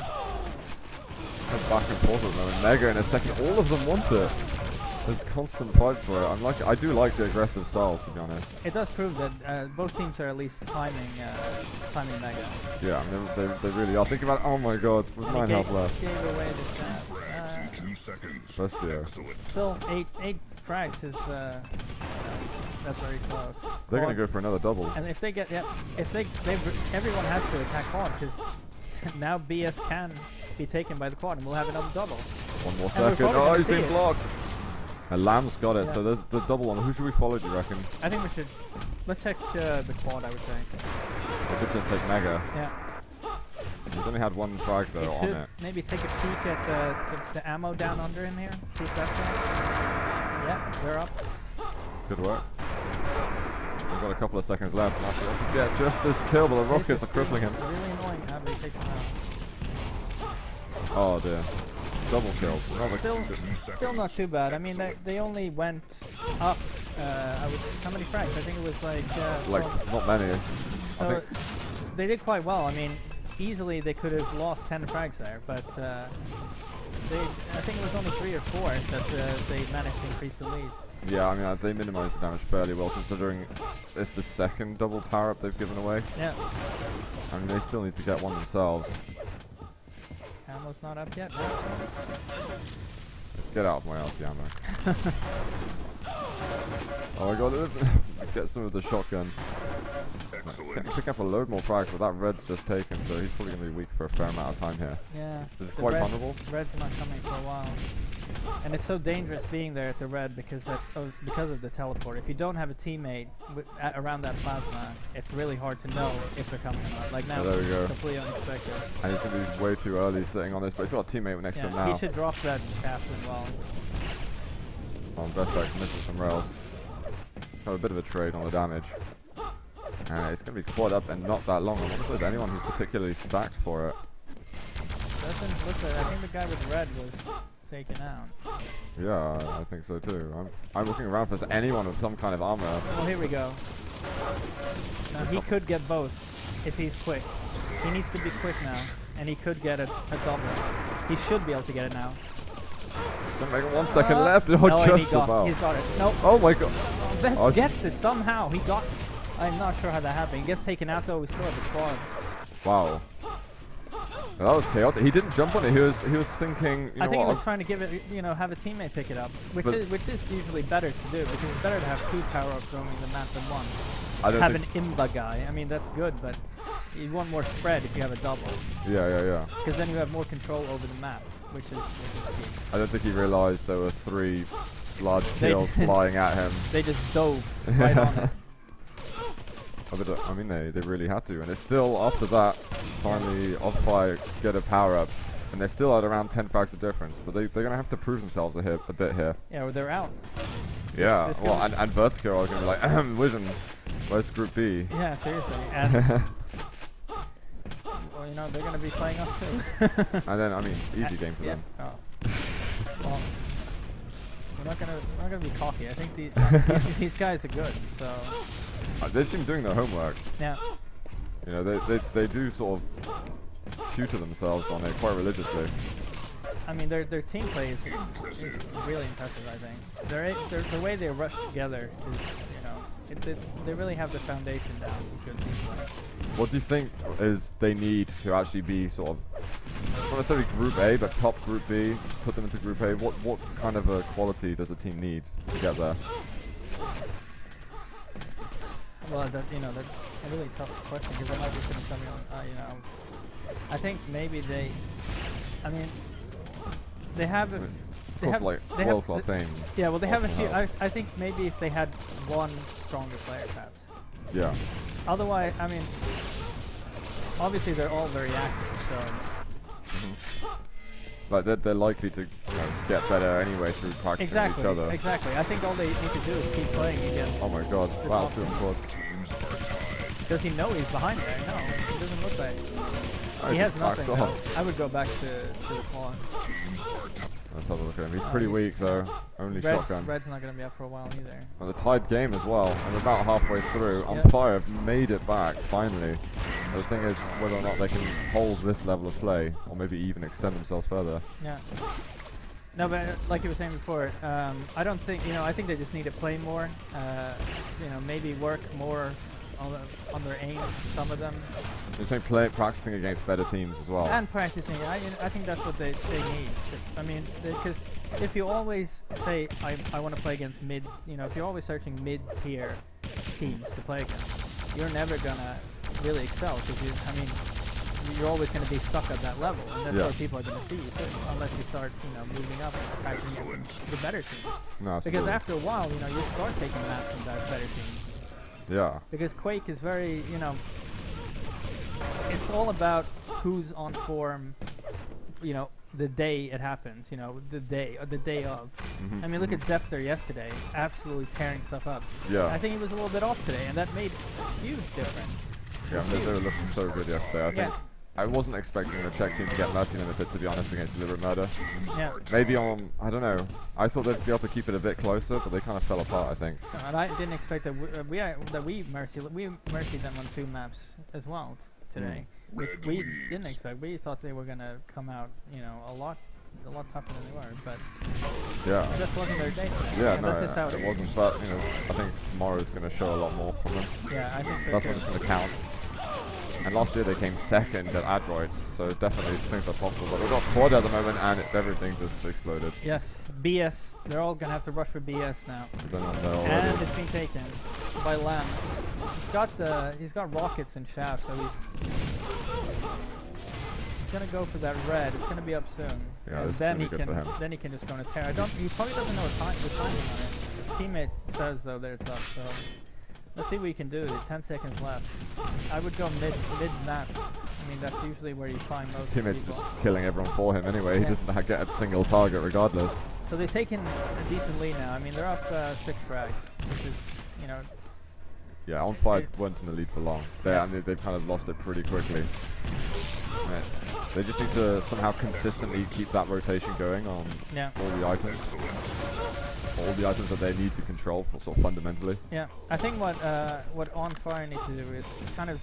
Back and forth with them, and Mega in a second. All of them want it. There's constant fights for it. I do like the aggressive style, to be honest. It does prove that both teams are at least timing Mega. Yeah, I mean, they really are. Think about it. Oh my god, with 9 health left. Gave away the stat. Frags in 2 seconds. First year. Excellent. Still, 8 frags is that's very close. They're going to go for another double. And if they get, everyone has to attack quad because now BS can be taken by the quad and we'll have another double. 1 more And we're second. probably Oh, gonna he's see been it. blocked. And Lamb's got it, Yeah. so there's the double one. Who should we follow, do you reckon? I think we should, let's check the quad, I would say. We could just take Mega. Yeah. He's only had 1 frag though on should it. maybe take a peek at the ammo down under him here. See if that's right. Yeah, they're up. Good work. We've got a couple of seconds left. And actually, I could get just this kill, but the rockets are crippling him. It's really annoying how they take him out. Oh dear. double kills. Still not too bad. I mean, they only went up. How many frags? I think it was like not many. So they did quite well. I mean, easily they could have lost 10 frags there, but I think it was only 3 or 4 that they managed to increase the lead. Yeah, I mean, they minimised the damage fairly well considering it's the second double power-up they've given away. Yeah. I mean, they still need to get one themselves. Ammo's not up yet. Get out of my LT ammo. Oh my god, get some of the shotgun. Excellent. Pick up a load more frags, but that red's just taken, so he's probably going to be weak for a fair amount of time here. Yeah. This is quite vulnerable. Red's not coming for a while. And it's so dangerous being there at the red because of the teleport. If you don't have a teammate around that plasma, it's really hard to know if they're coming or not. Like now, there we go. Completely unexpected. And he's going to be way too early sitting on this, but he's got a teammate next to him now. He should drop that shaft as well. Vertigo missing some rails. Have a bit of a trade on the damage. And it's going to be quad up and not that long. I wonder if there's anyone who's particularly stacked for it. Doesn't look like. I think the guy with red was taken out. Yeah, I think so too. I'm looking around for anyone with some kind of armor. Well, here we go. Now he could get both if he's quick. He needs to be quick now, and he could get a double. He should be able to get it now. Don't make it 1 second left. Oh, no, just about. He's got it. Nope. Oh my god. Best gets it somehow. He got it. I'm not sure how that happened. He gets taken out though. We still have a squad. Wow. That was chaotic. He didn't jump on it. He was thinking. I think he was trying to give it, have a teammate pick it up, which is usually better to do because it's better to have 2 power-ups roaming the map than 1. Have an imba guy. I mean that's good, but you want more spread if you have a double. Yeah. Because then you have more control over the map, which is key. I don't think he realised there were 3 large kills flying at him. They just dove right on it. I mean, they really had to, and it's still after that. Finally, Onfire get a power up, and they're still at around 10 frags of difference. But they're gonna have to prove themselves a bit here. Yeah, well, they're out. Yeah, well, and Vertigo are gonna be like, Vision, where's Group B? Yeah, seriously. And well, they're gonna be playing us too. And then, I mean, easy game for them. Oh. Well, we're not gonna be cocky. I think these guys are good. So. They've been doing their homework. Yeah. They do sort of tutor themselves on it quite religiously. I mean, their team play is really impressive. I think the way they rush together is, they really have the foundation down for good team play. What do you think is they need to actually be sort of not necessarily Group A, but top Group B? Put them into Group A. What kind of a quality does a team need to get there? Well, that's a really tough question because I might be putting something on. I think maybe they have world-class aim. Yeah, well, they have a few. I think maybe if they had one stronger player, perhaps. Yeah. Otherwise, I mean, obviously they're all very active, so. Like they're likely to get better anyway through practicing with each other. Exactly. I think all they need to do is keep playing against. Oh my god! Wow, 2 and quad. Does he know he's behind there? No, it doesn't look like. He has nothing. I would go back to the quad. Let's have a look at him. He's pretty weak though. Only shotgun. Red's not going to be up for a while either. Well, the tied game as well, and we're about halfway through. Onfire have made it back finally. The thing is whether or not they can hold this level of play, or maybe even extend themselves further. Yeah. No, but like you were saying before, I don't think I think they just need to play more. Maybe work more on their aim. Some of them. You're saying practicing against better teams as well. And practicing. I think that's what they need. I mean, because if you always say I want to play against mid, if you're always searching mid-tier teams to play against, you're never gonna really excel because you're always gonna be stuck at that level, and that's where people are gonna see you too, unless you start moving up and practicing against the better teams. No, because after a while, you start taking maps from that better teams. Yeah. Because Quake is very, it's all about who's on form, the day it happens, the day of. I mean, look at Zepter yesterday, absolutely tearing stuff up. Yeah. I think he was a little bit off today, and that made a huge difference. Yeah, they were looking so good yesterday. I think I wasn't expecting the Czech team to get Mercy Limited, to be honest, against Deliberate Murder. Yeah. Maybe on, I don't know. I thought they'd be able to keep it a bit closer, but they kind of fell apart, I think. And I didn't expect that we mercied them on 2 maps as well today. Which we didn't expect. We thought they were gonna come out, you know, a lot tougher than they were, but yeah, it just wasn't their day today. Yeah, and no, that's just how it wasn't. But you know, I think tomorrow's going to show a lot more from them. Yeah, I think so. That's when it's going to count. And last year they came second at Adroits, so definitely things are possible. But we've got quad at the moment, and everything just exploded. Yes, BS. They're all gonna have to rush for BS now. And it's being taken by Lamb. He's got rockets and shafts, so he's gonna go for that red. It's gonna be up soon. Yeah, and then he can just go on a tear. He probably doesn't know the timing on it. His teammate says though that it's up, so let's see what he can do. There's 10 seconds left. I would go mid map. I mean, that's usually where you find most teammates people. Just killing everyone for him anyway. He doesn't get a single target regardless. So they've taken a decent lead now. I mean, they're up 6 frags, which is, you know. Yeah, Onfire weren't in the lead for long. They've kind of lost it pretty quickly. Yeah. They just need to somehow consistently keep that rotation going on all the items. All the items that they need to control, sort of fundamentally. Yeah, I think what Onfire need to do is kind of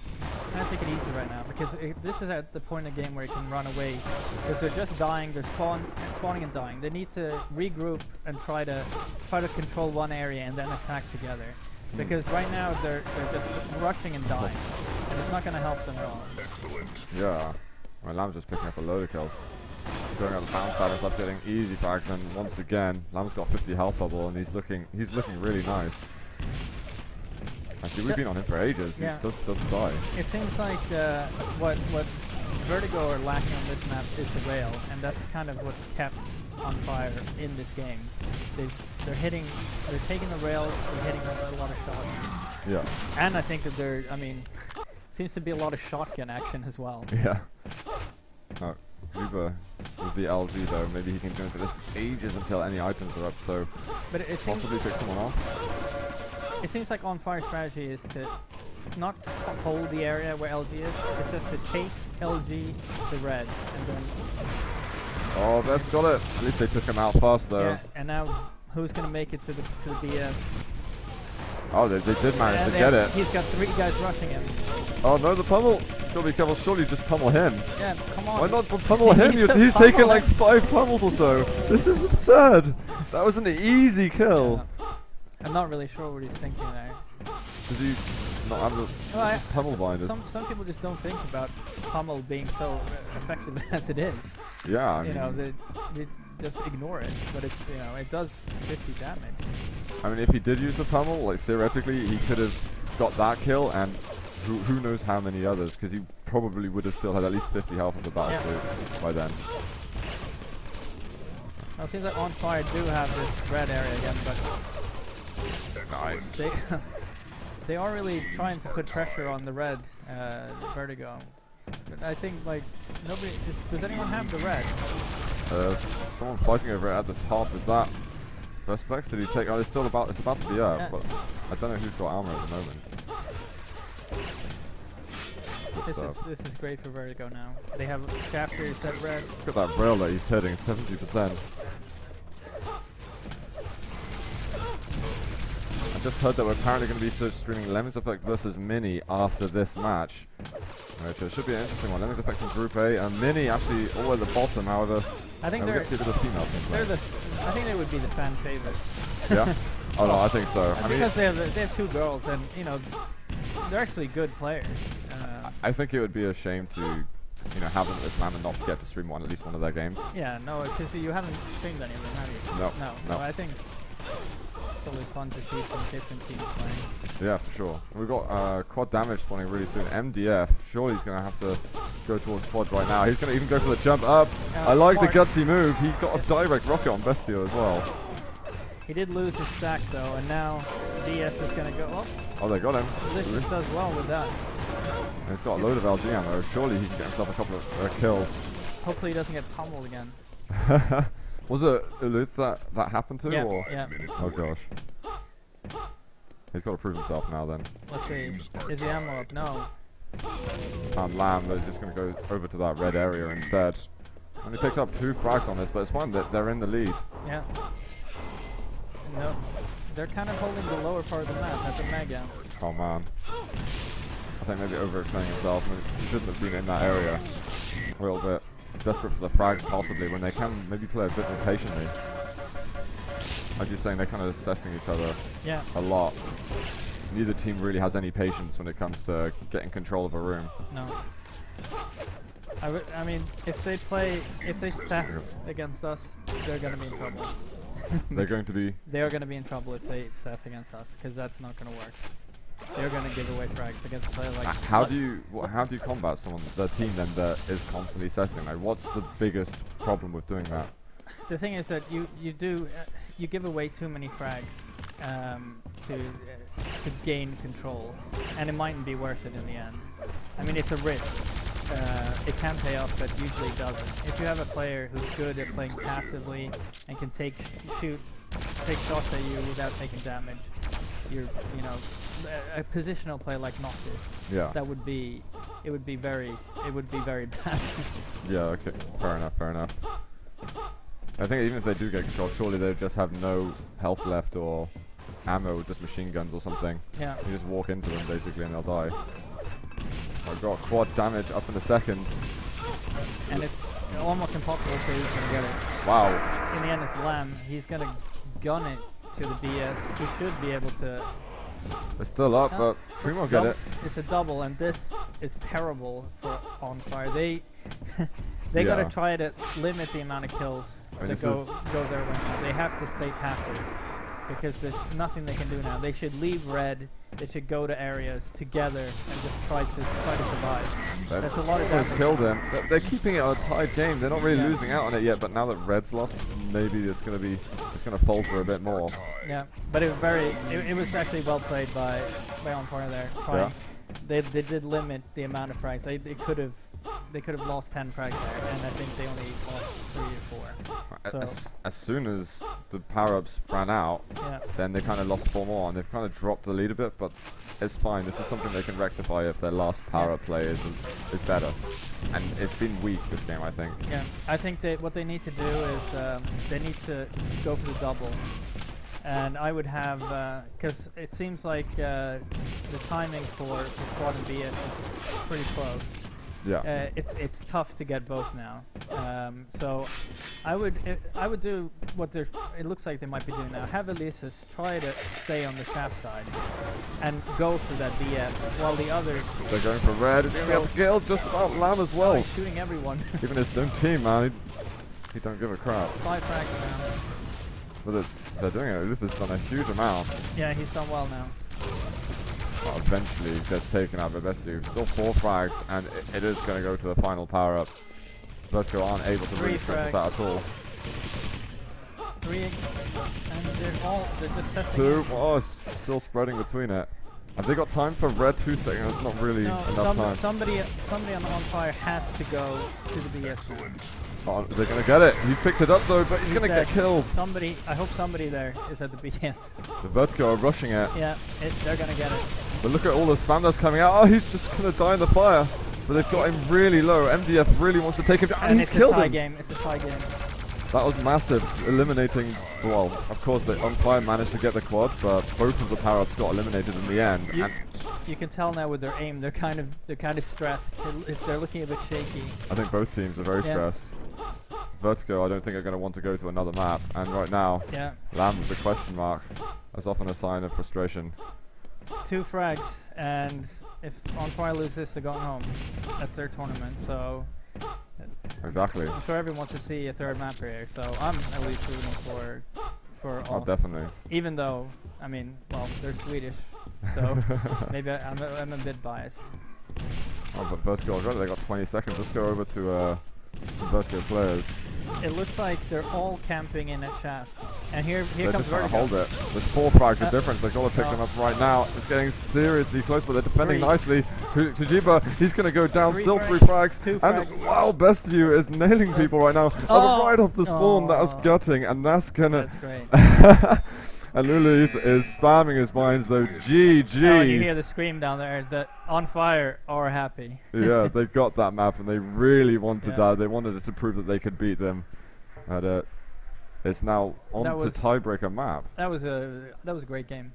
take it easy right now, because this is at the point in the game where it can run away, because they're just dying, they're spawning and dying. They need to regroup and try to control one area and then attack together, because right now they're just rushing and dying, and it's not going to help them at all. Excellent. Yeah, well, Lamb's just picking up a load of kills. Going on the bounce pad and stuff, getting easy frags, and once again, Lamb's got 50 health bubble, and he's looking really nice. Actually, we've been on him for ages. Yeah. He doesn't die. It seems like what Vertigo are lacking on this map is the rail, and that's kind of what's kept Onfire in this game. They're taking the rails, they're hitting a lot of shots. Yeah. And I think that seems to be a lot of shotgun action as well. Yeah. No. Uber was the LG though. Maybe he can go for this ages until any items are up, so but it possibly pick someone off. It seems like Onfire's strategy is to not hold the area where LG is, it's just to take LG to red and then... Oh, they've got it! At least they took him out fast though. Yeah, and now who's gonna make it to the BS? Oh, they did manage to get it. He's got 3 guys rushing him. Oh no, the pummel! Gotta be careful, surely just pummel him. Yeah, come on. Why not pummel him? He's taken like 5 pummels or so. This is absurd! That was an easy kill. Yeah. I'm not really sure what he's thinking there. Did he not have the pummel binders? Some people just don't think about pummel being so effective as it is. Yeah, I mean, you know, they just ignore it, but it's, you know, it does 50 damage. I mean, if he did use the pummel, like theoretically, he could have got that kill and who knows how many others, because he probably would have still had at least 50 health on the battlefield by then. Now it seems like Onfire do have this red area again, but they are really trying to put pressure on the red Vertigo. But I think like nobody does anyone have the red? Someone fighting over it at the top. Is that Respects? Did he take? Oh, it's about to be up, but I don't know who's got armor at the moment. This is great for Vertigo now. They have chapters that red. Look at that rail that he's hitting, 70%. I just heard that we're apparently going to be streaming Lemons Effect versus Mini after this match. Which should be an interesting one. Lemons Effect in Group A, and Mini actually all at the bottom, however. I think they're a bit of female I think they would be the fan favorite. Yeah? Oh no, I think so. I mean, because they have 2 girls, and you know, they're actually good players. I think it would be a shame to, you know, have them at this time and not get to stream at least one of their games. Yeah, no, because you haven't streamed any of them, have you? No. I think it's always fun to see some different teams playing. Yeah, for sure. We've got quad damage spawning really soon. MDF, surely he's going to have to go towards quad right now. He's going to even go for the jump up. I like the gutsy move. He got a direct rocket on Bestio as well. He did lose his stack though, and now DS is going to go. Oh, they got him. This does well with that. He's got a load of LG ammo. Surely he can get himself a couple of kills. Hopefully he doesn't get pummeled again. Was it Uluth that happened to? Yeah, or? yeah. Oh gosh. He's got to prove himself now then. Let's see. Is the ammo up? No. And Lamb is just going to go over to that red area instead. Only picked up 2 frags on this, but it's fine that they're in the lead. Yeah. No, they're kind of holding the lower part of the map at the mega. Oh man. I think maybe overextending himself. He shouldn't have been in that area a little bit. Desperate for the frags possibly, when they can maybe play a bit more patiently. Like you're saying, they're kind of assessing each other a lot. Neither team really has any patience when it comes to getting control of a room. No. I mean, if they stats against us, they're going to be in trouble. They're going to be... They are going to be in trouble if they stats against us, because that's not going to work. They're going to give away frags against a player like... How do you combat someone, the team then, that is constantly setting? Like, what's the biggest problem with doing that? The thing is that you give away too many frags to gain control, and it mightn't be worth it in the end. I mean, it's a risk. It can pay off, but usually it doesn't. If you have a player who's good at playing passively and can take shots at you without taking damage, a positional play like Noctis. Yeah. It would be very bad. Yeah. Okay. Fair enough. I think even if they do get control, surely they just have no health left or ammo, just machine guns or something. Yeah. You just walk into them basically and they'll die. I've got quad damage up in a second. And it's almost impossible to even get it. Wow. In the end, it's Lamb. He's gonna gun it to the BS. He should be able to. They're still up, but we won't get it. It's a double, and this is terrible for Onfire. They gotta try to limit the amount of kills that go their way. They have to stay passive because there's nothing they can do now. They should leave red. They should go to areas together and just try to survive. That's a lot of damage. Killed him. They're keeping it a tight game. They're not really losing out on it yet, but now that red's lost, maybe it's gonna falter a bit more. Yeah, but it was actually well played by Onfire there. Yeah. They did limit the amount of frags. They could have lost 10 frags there, and I think they only lost 3 or 4. So as soon as the power-ups ran out, then they kind of lost 4 more, and they've kind of dropped the lead a bit, but it's fine. This is something they can rectify if their last power-up play is better. And it's been weak this game, I think. Yeah, I think what they need to do is they need to go for the double. And I would have, because it seems like the timing for quad and BS is pretty close. Yeah. It's tough to get both now. So I would do what it looks like they might be doing now. Have Elisis try to stay on the shaft side and go for that BS while the others... They're going for red. He's going to get killed just about Lamb as well. Oh, he's shooting everyone. Even his own team, man. He don't give a crap. 5 frags now. But they're doing it. Elisis has done a huge amount. Yeah, he's done well now. Well, eventually gets taken out by Vertigo. Still 4 frags, and it is going to go to the final power-up. Vertigo aren't able to really stress that at all. 3, and they're just testing 2, oh, it's still spreading between it. Have they got time for red 2 seconds? It's not really enough time. Somebody on the Onfire has to go to the BS. Oh, they're going to get it. He picked it up though, but he's going to get killed. I hope somebody there is at the BS. The Vertigo are rushing it. Yeah, they're going to get it. But look at all the spam that's coming out. Oh, he's just going to die in the fire. But they've got him really low. MDF really wants to take him down. And he's killed him. It's a tie game. That was massive, eliminating, well, of course the Onfire managed to get the quad, but both of the power-ups got eliminated in the end. You can tell now with their aim, they're kind of stressed. They're looking a bit shaky. I think both teams are very stressed. Vertigo, I don't think are going to want to go to another map, and right now, Lamb with the question mark. That's often a sign of frustration. 2 frags, and if Onfire loses this, they're going home. That's their tournament, so... Exactly. I'm sure everyone wants to see a 3rd map here, so I'm at least rooting for all. Oh, definitely. Even though, I mean, well, they're Swedish, so maybe I'm a bit biased. Oh, but Vertigo already, they got 20 seconds. Let's go over to Vertigo players. It looks like they're all camping in a shaft. And here comes Vertigo. Hold it. There's 4 frags of difference. They've got to pick them up right now. It's getting seriously close, but they're defending nicely. Kujiba, he's going to go down. Still 3 frags. 2 frags. And wow, Bestiu is nailing people right now. Oh, right off the spawn. That was gutting, and that's going to... That's great. And Lulu is spamming his mines though. GG. Oh, and you hear the scream down there that Onfire are happy. Yeah, they got that map and they really wanted that. They wanted it to prove that they could beat them. And it's now on to Tiebreaker map. That was a great game.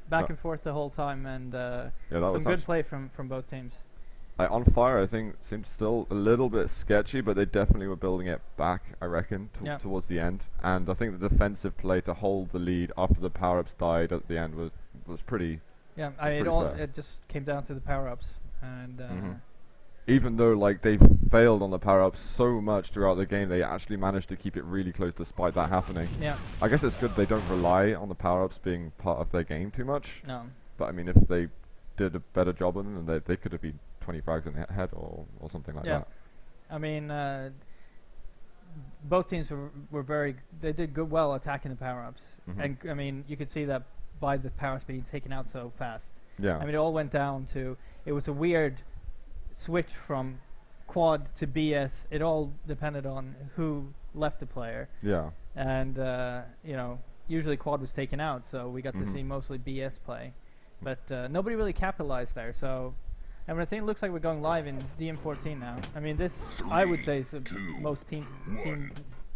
Back and forth the whole time, and some good play from both teams. Onfire, I think, seemed still a little bit sketchy, but they definitely were building it back, I reckon, towards the end. And I think the defensive play to hold the lead after the power-ups died at the end was pretty. Yeah, it just came down to the power-ups, and even though like they failed on the power-ups so much throughout the game, they actually managed to keep it really close despite that happening. Yeah, I guess it's good they don't rely on the power-ups being part of their game too much. No, but I mean, if they did a better job on them, then they could have been 20 frags in head or something like that. I mean, both teams they did well attacking the power-ups, and I mean, you could see that by the power-ups being taken out so fast. Yeah, I mean, it all went down to, it was a weird switch from quad to BS. It all depended on who left the player. Yeah, and you know, usually quad was taken out, so we got to see mostly BS play, but nobody really capitalized there. So I mean, I think it looks like we're going live in DM14 now. I mean, this, I would say, is the most team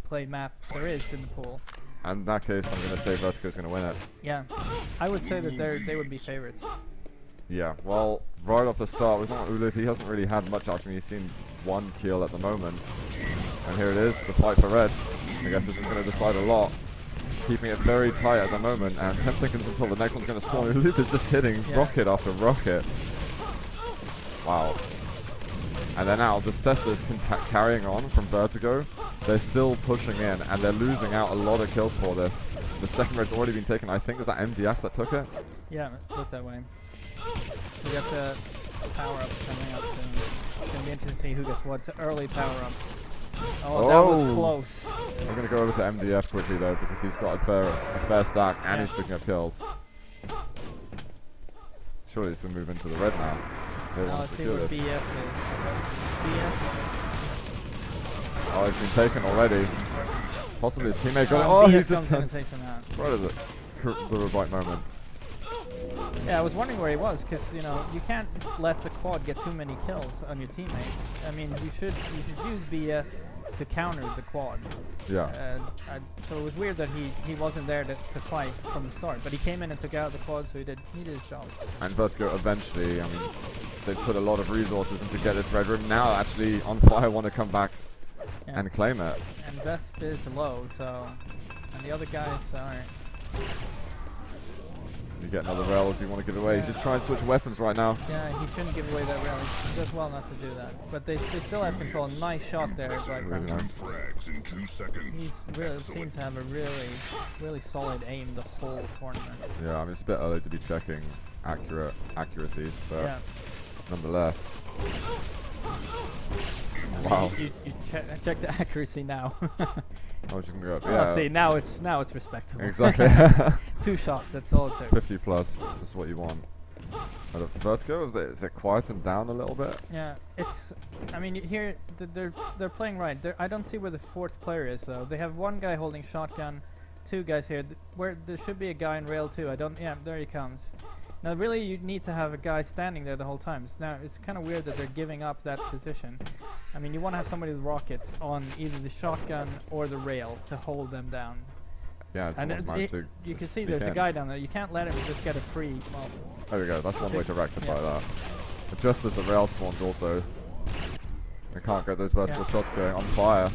play map there is in the pool. And in that case, I'm going to say Vertigo's going to win it. Yeah, I would say that they would be favorites. Yeah, well, right off the start, with Uluf, he hasn't really had much action. He's seen one kill at the moment. And here it is, the fight for red. I guess this is going to decide a lot. Keeping it very tight at the moment, and 10 seconds until the next one's going to spawn. Uluf is just hitting rocket after rocket. Wow. And then now the Cessa's carrying on from Vertigo. They're still pushing in, and they're losing out a lot of kills for this. The second red's already been taken. I think it was that MDF that took it. Yeah, it looks that way. We got the power-up coming up soon. It's going to be interesting to see who gets what's early power-up. Oh, that was close. I'm going to go over to MDF quickly though, because he's got a fair stack and he's picking up kills. Surely he's going to move into the red now. Let's see what BS is. BS. Oh, he's been taken already. Possibly his teammate got it. Oh, he's just going to take some out. Right at the right moment. Yeah, I was wondering where he was, because you know you can't let the quad get too many kills on your teammates. I mean, you should use BS to counter the quad. Yeah. So it was weird that he wasn't there to fight from the start, but he came in and took out the quad, so he did his job. And Vertigo eventually, I mean, they put a lot of resources in to get this red room. Now actually Onfire want to come back and claim it. And Vesp is low, so, and the other guys are. You get another rail if you want to give away. Just try and switch weapons right now. Yeah, he shouldn't give away that rail. He does well not to do that. But they still have control. Nice shot there. He's really seems to have a really solid aim the whole tournament. Yeah, I mean it's a bit early to be checking accuracies, but nonetheless. Wow. You check the accuracy now. Oh, you can go up. Yeah. See, now it's respectable. Exactly. 2 shots. That's all it took. 50 plus. That's what you want. Vertigo, is it quietened down a little bit? Yeah, it's. I mean, here they're playing right. I don't see where the 4th player is though. They have 1 guy holding shotgun, 2 guys here. Where there should be a guy in rail too. Yeah, there he comes. Now, really, you need to have a guy standing there the whole time. Now, it's kind of weird that they're giving up that position. I mean, you want to have somebody with rockets on either the shotgun or the rail to hold them down. Yeah, and you can see there's a guy down there. You can't let him just get a free. Well, there we go. That's one way to rectify that. But just as the rail spawns, also, they can't get those vertical shots going. Onfire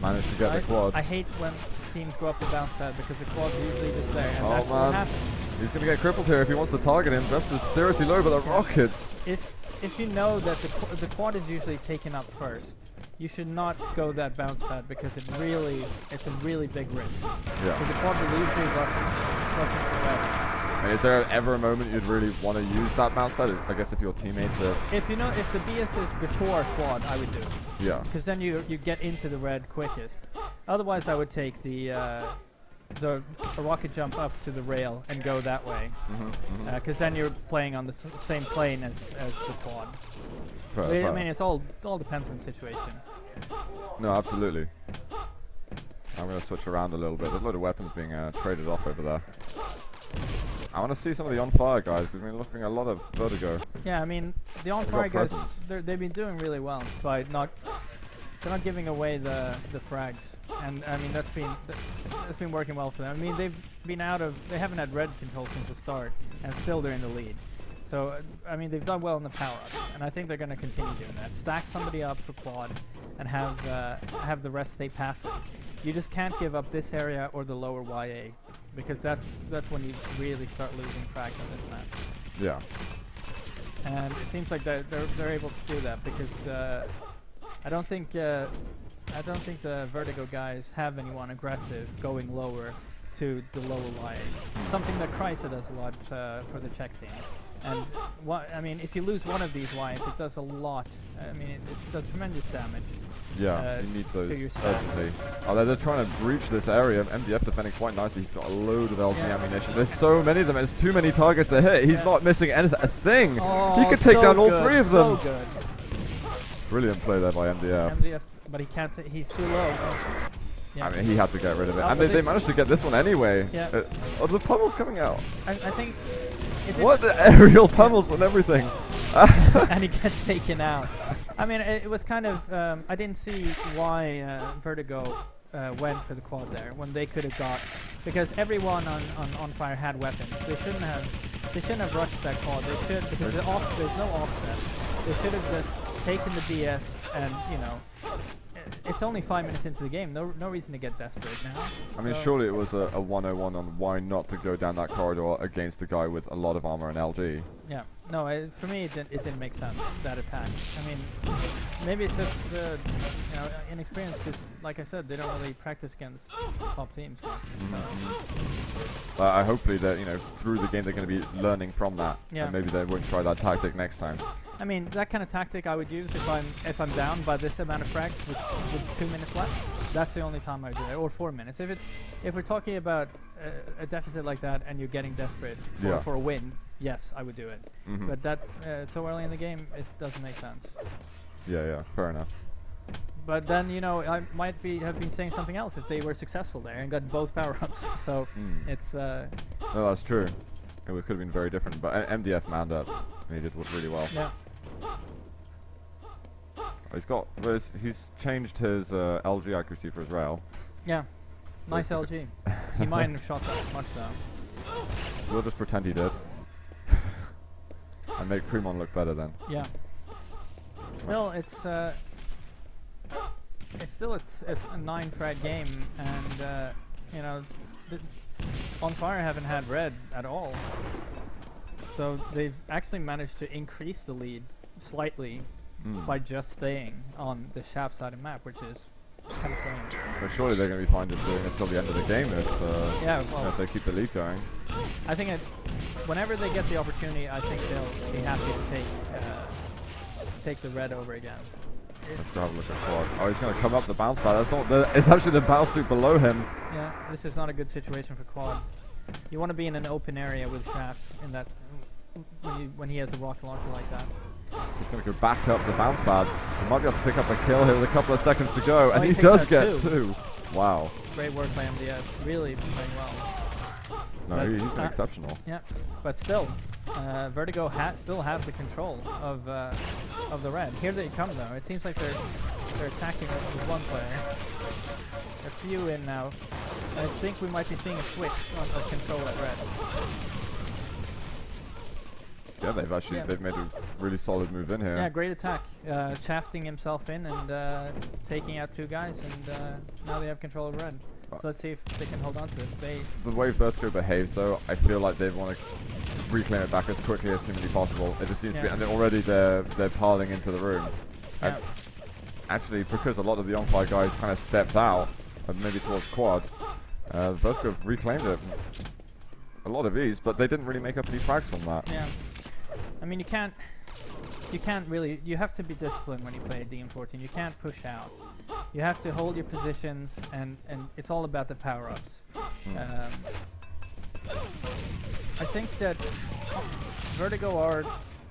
managed to get the quad. I hate when teams go up the bounce pad because the quad's usually just there, and that's what happens. He's going to get crippled here if he wants to target him. Just is seriously low, but the rockets. If you know that the quad is usually taken up first, you should not go that bounce pad because it's a really big risk. Yeah. Because the quad will usually rushing for red. Is there ever a moment you'd really want to use that bounce pad? I guess if your teammates are... If the BS is before quad, I would do it. Yeah. Because then you get into the red quickest. Otherwise, I would take the rocket jump up to the rail and go that way. Because then you're playing on the same plane as the quad. I mean, it's all depends on the situation. No, absolutely. I'm going to switch around a little bit. There's a lot of weapons being traded off over there. I want to see some of the Onfire guys. We've been looking at a lot of Vertigo. Yeah, I mean the Onfire guys, they've been doing really well by they're not giving away the frags, and I mean that's been working well for them. I mean they haven't had red control since the start, and still they're in the lead. So I mean they've done well in the power-ups, and I think they're going to continue doing that. Stack somebody up for quad, and have the rest stay passive. You just can't give up this area or the lower YA, because that's when you really start losing frags on this map. Yeah. And it seems like they're able to do that, because I don't think the Vertigo guys have anyone aggressive going lower to the lower YA. Something that Kreisa does a lot for the Czech team. And I mean, if you lose one of these YAs, it does a lot. I mean, it does tremendous damage. Yeah, you need those to your urgently. Oh, they're trying to breach this area. MDF defending quite nicely. He's got a load of LG ammunition. There's so many of them. There's too many targets to hit. He's not missing a thing. Oh, he could take down all three of them. So good. Brilliant play there by MDF. MDF, but he can't. He's too low. Yeah. I mean, he had to get rid of it. And they managed to get this one anyway. Yeah. Oh, the pummel's coming out. I think... What? The aerial pummels and everything. And he gets taken out. I mean, it was kind of... I didn't see why Vertigo went for the quad there when they could have got... Because everyone on Onfire had weapons. They shouldn't have rushed that quad. They should, because there's no offset. They should have just taken the DS and, you know... It's only 5 minutes into the game. No reason to get desperate now. I mean, surely it was a 101 on why not to go down that corridor against the guy with a lot of armor and LG. Yeah. No, for me it didn't make sense, that attack. I mean, maybe it's just you know, inexperience, because like I said, they don't really practice against top teams much. So. Hopefully that, you know, through the game they're going to be learning from that. Yeah. And maybe they won't try that tactic next time. I mean, that kind of tactic I would use if I'm down by this amount of frags with 2 minutes left. That's the only time I do it, or 4 minutes. If we're talking about a deficit like that and you're getting desperate for a win, yes, I would do it. But that so early in the game, it doesn't make sense. Yeah, fair enough. But then, you know, I might have been saying something else if they were successful there and got both power-ups. So it's... No, that's true. It could have been very different, but MDF manned up and he did really well. Yeah. He's changed his LG accuracy for his rail. Yeah. Nice LG. He might have shot that much though. We'll just pretend he did. And make Cremon look better then. Yeah. Still, it's still a 9 frag game, and you know, Onfire haven't had red at all. So they've actually managed to increase the lead slightly by just staying on the shaft side of the map, which is kind of strange. But surely they're going to be fine just doing it until the end of the game if they keep the lead going. I think whenever they get the opportunity, I think they'll be happy to take the red over again. Let's go have a look at quad. Oh, he's going to come up the bounce pad. It's actually the bounce suit below him. Yeah, this is not a good situation for quad. You want to be in an open area with shaft in that when he has a rocket launcher like that. He's going to go back up the bounce pad. He might be able to pick up a kill here with a couple of seconds to go, and he does get 2. Wow. Great work by MDF. Really playing well. No, he's been exceptional. Yeah, but still, Vertigo still have the control of the red. Here they come though. It seems like they're attacking us with one player. A few in now. I think we might be seeing a switch on the control at red. Yeah, they've made a really solid move in here. Yeah, great attack. Shafting himself in and taking out 2 guys, and now they have control of red. So let's see if they can hold on to it. The way Vertigo behaves, though, I feel like they want to reclaim it back as quickly as humanly possible. It just seems to be, and then already they're piling into the room. Yeah. Actually, because a lot of the Onfire guys kind of stepped out, maybe towards quad, Vertigo reclaimed it. A lot of ease, but they didn't really make up any frags from that. Yeah. I mean, you can't really, you have to be disciplined when you play DM14. You can't push out. You have to hold your positions, and it's all about the power-ups. I think that Vertigo are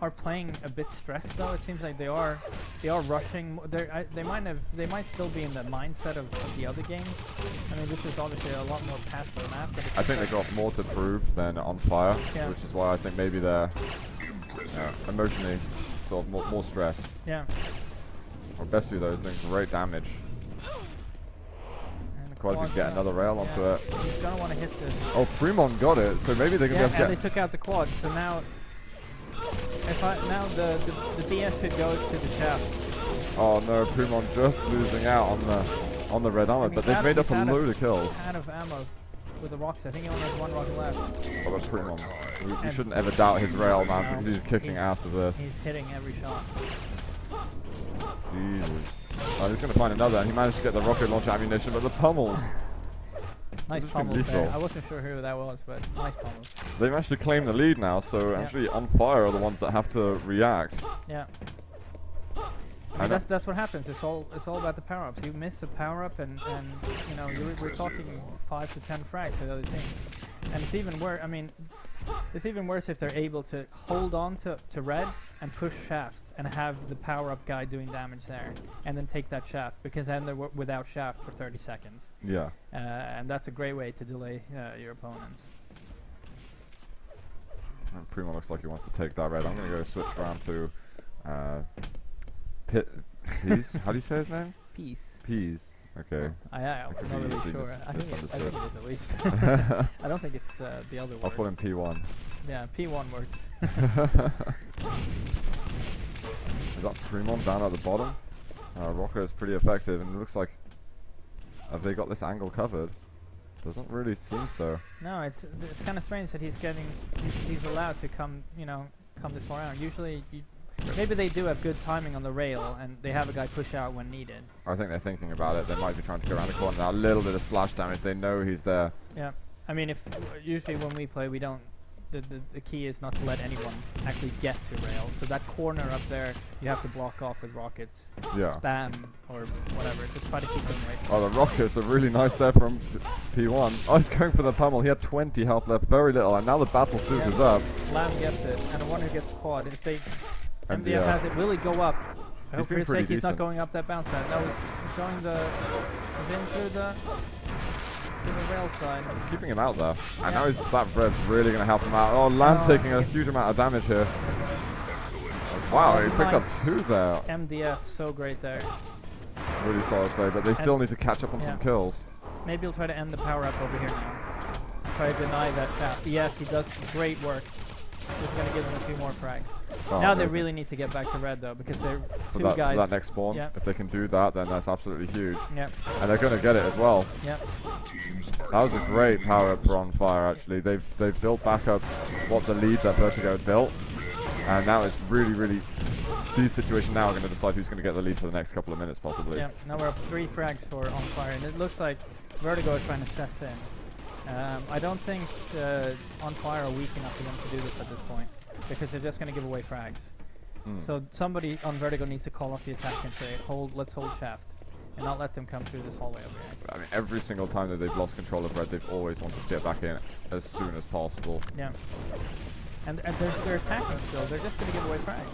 are playing a bit stressed though. It seems like they are rushing. They might still be in the mindset of the other games. I mean, this is obviously a lot more passive map. But I think they got more to prove than Onfire, which is why I think maybe they're emotionally sort of more stressed. Yeah. Or Bestu though is doing great damage. Quite if you get another rail onto it. He's gonna want to hit this. Oh, Fremont got it, so maybe they're gonna be able to get. And they took out the quad, so now, now the DS could go to the shaft. Oh no, Fremont just losing out on the red armor, but they've made up a load of kills. Out of ammo with the rocks. I think he only has 1 rocket left. Oh, that's Fremont. We shouldn't ever doubt his rail, man, because he's kicking ass with this. He's hitting every shot. Jesus. Oh, he's going to find another, and he managed to get the rocket launch ammunition, but the pummels. Nice pummels there. I wasn't sure who that was, but nice pummels. They managed to claim the lead now, so actually Onfire are the ones that have to react. Yeah. I mean, that's what happens. It's all about the power ups. You miss a power up, and you know we're talking 5 to 10 frags for the other team, and it's even worse. I mean, it's even worse if they're able to hold on to red and push shaft and have the power up guy doing damage there, and then take that shaft, because then they're without shaft for 30 seconds. Yeah. And that's a great way to delay your opponents. And Primo looks like he wants to take that red. I'm going to go switch around to Peas? How do you say his name? Peas. Peas. Okay. I'm not really sure. I think it is at least. I don't think it's the other word. I'll call him P1. Yeah, P1 works. Is that Fremont down at the bottom? Rocker is pretty effective, and it looks like have they got this angle covered? Doesn't really seem so. No, it's kind of strange that he's allowed to come this far out. Usually, maybe they do have good timing on the rail, and they have a guy push out when needed. I think they're thinking about it. They might be trying to go around the corner now. A little bit of splash damage. They know he's there. Yeah, I mean, usually when we play, we don't. The key is not to let anyone actually get to rail. So that corner up there, you have to block off with rockets. Yeah. Spam or whatever. Just try to keep them right. Oh, the rockets are really nice there from P1. Oh, he's going for the pummel. He had 20 health left, very little, and now the battle suit is up. Lamb gets it, and the one who gets quad. If they MDF has it, will he go up? I hope for his sake he's not going up that bounce pad. That was showing the through the rail side. Keeping him out there. And now that rev's really going to help him out. Oh, Lamb taking a huge amount of damage here. Wow, he picked up 2 there. MDF, so great there. Really solid play, but they still need to catch up on some kills. Maybe he'll try to end the power up over here now. Try to deny that shaft. Yes, he does great work. Just going to give them a few more frags. Oh, now they really need to get back to red though, because they're two guys. For that next spawn, if they can do that, then that's absolutely huge. Yep. And they're going to get it as well. Yep. That was a great power up for Onfire actually. They've built back up what the lead that Vertigo had built. And now it's really these situations now are going to decide who's going to get the lead for the next couple of minutes possibly. Yeah, now we're up 3 frags for Onfire, and it looks like Vertigo is trying to set in. I don't think Onfire are weak enough for them to do this at this point, because they're just going to give away frags. So somebody on Vertigo needs to call off the attack and say, let's hold shaft, and not let them come through this hallway over here. I mean, every single time that they've lost control of red, they've always wanted to get back in as soon as possible. Yeah. And they're attacking still. They're just going to give away frags.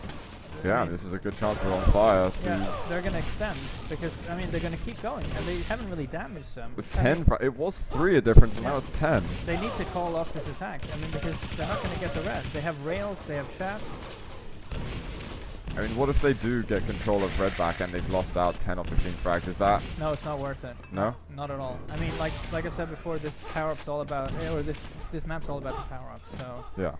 Yeah, this is a good chance for Onfire. Yeah, they're going to extend, because, I mean, they're going to keep going, and they haven't really damaged them. With 10, it was 3 a difference, and now it's 10. They need to call off this attack, I mean, because they're not going to get the rest. They have rails, they have shafts. I mean, what if they do get control of red back and they've lost out 10 or 15 frags? Is that? No, it's not worth it. No? Not at all. I mean, like I said before, this power-up's all about, or this map's all about the power-up, so... Yeah.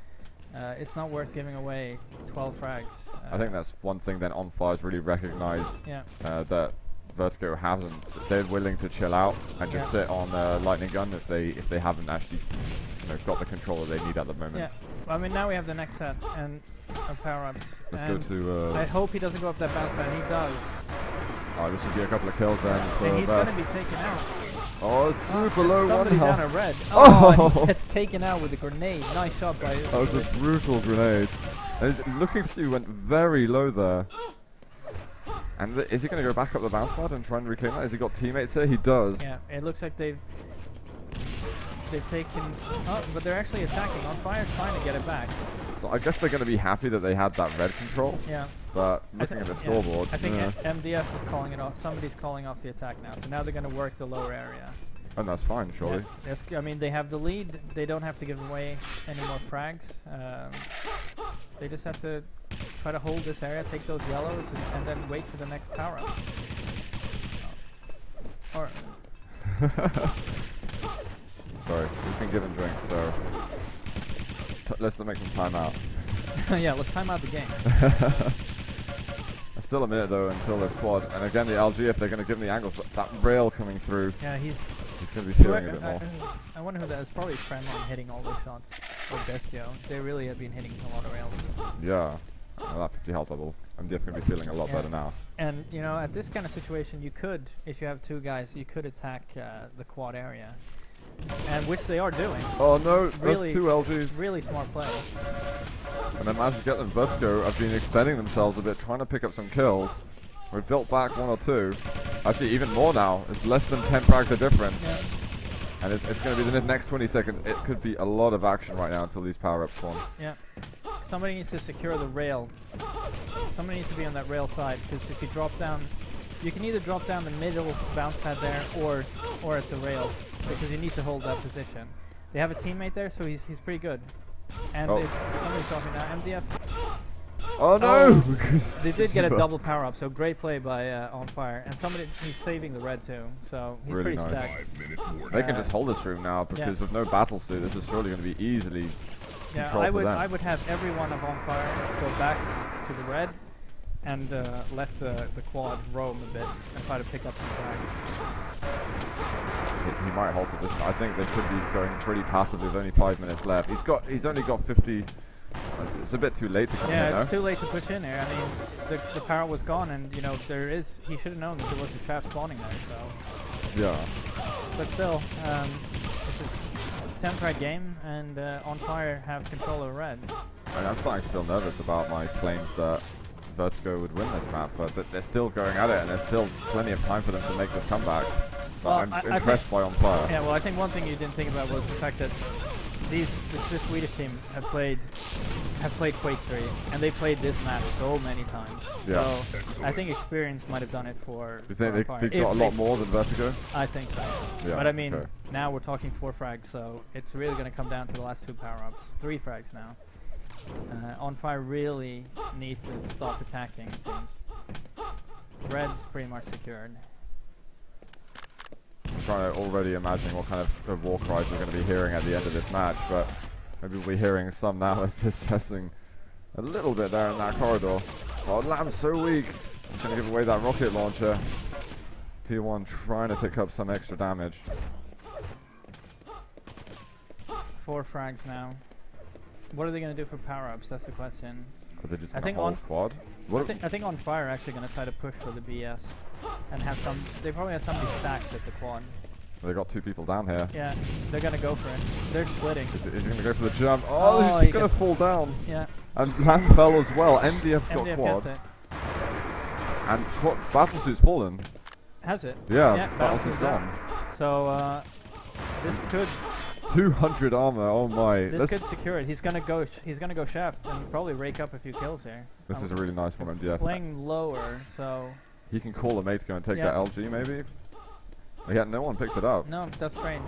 It's not worth giving away 12 frags. I think that's one thing that Onfire's really recognized that Vertigo hasn't. They're willing to chill out and just sit on lightning gun if they haven't actually got the control that they need at the moment. Yeah. Well, I mean, now we have the next set and power-ups. Let's go to. I hope he doesn't go up that bounce pad. He does. Oh, this would be a couple of kills then. And he's going to be taken out. Oh, super low one somebody down a red. Oh, and he gets taken out with a grenade. Nice shot by... That was a brutal grenade. And looking to see went very low there. And is he going to go back up the bounce pad and try and reclaim that? Has he got teammates here? He does. Yeah, it looks like they've taken... Oh, but they're actually attacking. Onfire's trying to get it back. So I guess they're going to be happy that they had that red control. Yeah. But looking at the scoreboard, I think MDF is calling it off. Somebody's calling off the attack now. So now they're going to work the lower area. and that's fine, surely. Yeah, I mean, they have the lead. They don't have to give away any more frags. They just have to try to hold this area, take those yellows, and then wait for the next power up. Or Sorry, we've been given drinks, so let's make some time out. yeah, let's time out the game. There's still a minute though until their squad, and again the LG, if they're going to give them the angles, that rail coming through. Yeah, he's going to be feeling a bit more. I wonder who that is. Probably Kremlin hitting all those shots. Or Bestio. They really have been hitting a lot of rails. Yeah. Well, that 50 health level, I'm definitely feeling a lot better now. And, you know, at this kind of situation, you could, if you have two guys, you could attack the quad area. And which they are doing. Oh no, really, those two LGs. Really smart play. And I managed to get them. Vertigo have been extending themselves a bit, trying to pick up some kills. We've built back one or two. Actually, even more now. It's less than 10 frags are different. Yeah. And it's going to be the next 20 seconds. It could be a lot of action right now until these power-ups spawn. Yeah. Somebody needs to secure the rail. Somebody needs to be on that rail side, because if you drop down, you can either drop down the middle bounce pad there, or at the rail, because you need to hold that position. They have a teammate there, so he's pretty good. And somebody's dropping now. MDF. Oh no! They did get a double power up, so great play by Onfire. And he's saving the red too, so he's really pretty nice. stacked. They can just hold this room now, because with no battle suit, this is surely going to be easily controlled for them. I would have every one of Onfire go back to the red, and let the quad roam a bit and try to pick up some frags. He might hold position. I think they could be going pretty passively with only 5 minutes left. He's only got 50. It's a bit too late to come in, Yeah, it's too late to push in there. I mean, the power was gone, and you know he should have known that there was a trap spawning there. So yeah. But still, it's a 10 frag game, and Onfire have control of red. And I'm starting to feel nervous about my claims that Vertigo would win this map, but they're still going at it, and there's still plenty of time for them to make this comeback. But Well, I'm impressed by Onfire. Yeah, well, I think one thing you didn't think about was the fact that this Swedish team have played Quake 3, and they played this map so many times. Yeah. So Excellent. I think experience might have done it for. You think Onfire. they've got a lot more than Vertigo? I think so. Yeah, But I mean, okay. now we're talking 4 frags, so it's really going to come down to the last 2 power-ups. 3 frags now. Onfire really need to stop attacking, it seems. Red's pretty much secured. I'm trying to already imagine what kind of war cries we're going to be hearing at the end of this match, but maybe we'll be hearing some now as they're testing a little bit there in that corridor. Oh, Lamb's so weak. He's going to give away that rocket launcher. P1 trying to pick up some extra damage. 4 frags now. What are they going to do for power-ups? That's the question. Are they just I going think to hold squad? I think Onfire are actually going to try to push for the BS and have some. They probably have somebody stacked at the quad. They got 2 people down here. Yeah, they're going to go for it. They're splitting. Is he going to go for the jump? Oh, he he's going to fall down. Yeah. And Lamb fell as well. MDF's got MDF quad. gets it. And Battlesuit's fallen. Has it? Yeah, Battlesuit's Battlesuit's down. on. So this could 200 armor, oh my. this could secure it. He's gonna go shafts and probably rake up a few kills here. This is a really nice one, MDF. Playing lower, so He can call a mate to go and take that LG, maybe? Yeah, no one picked it up. no, that's strange.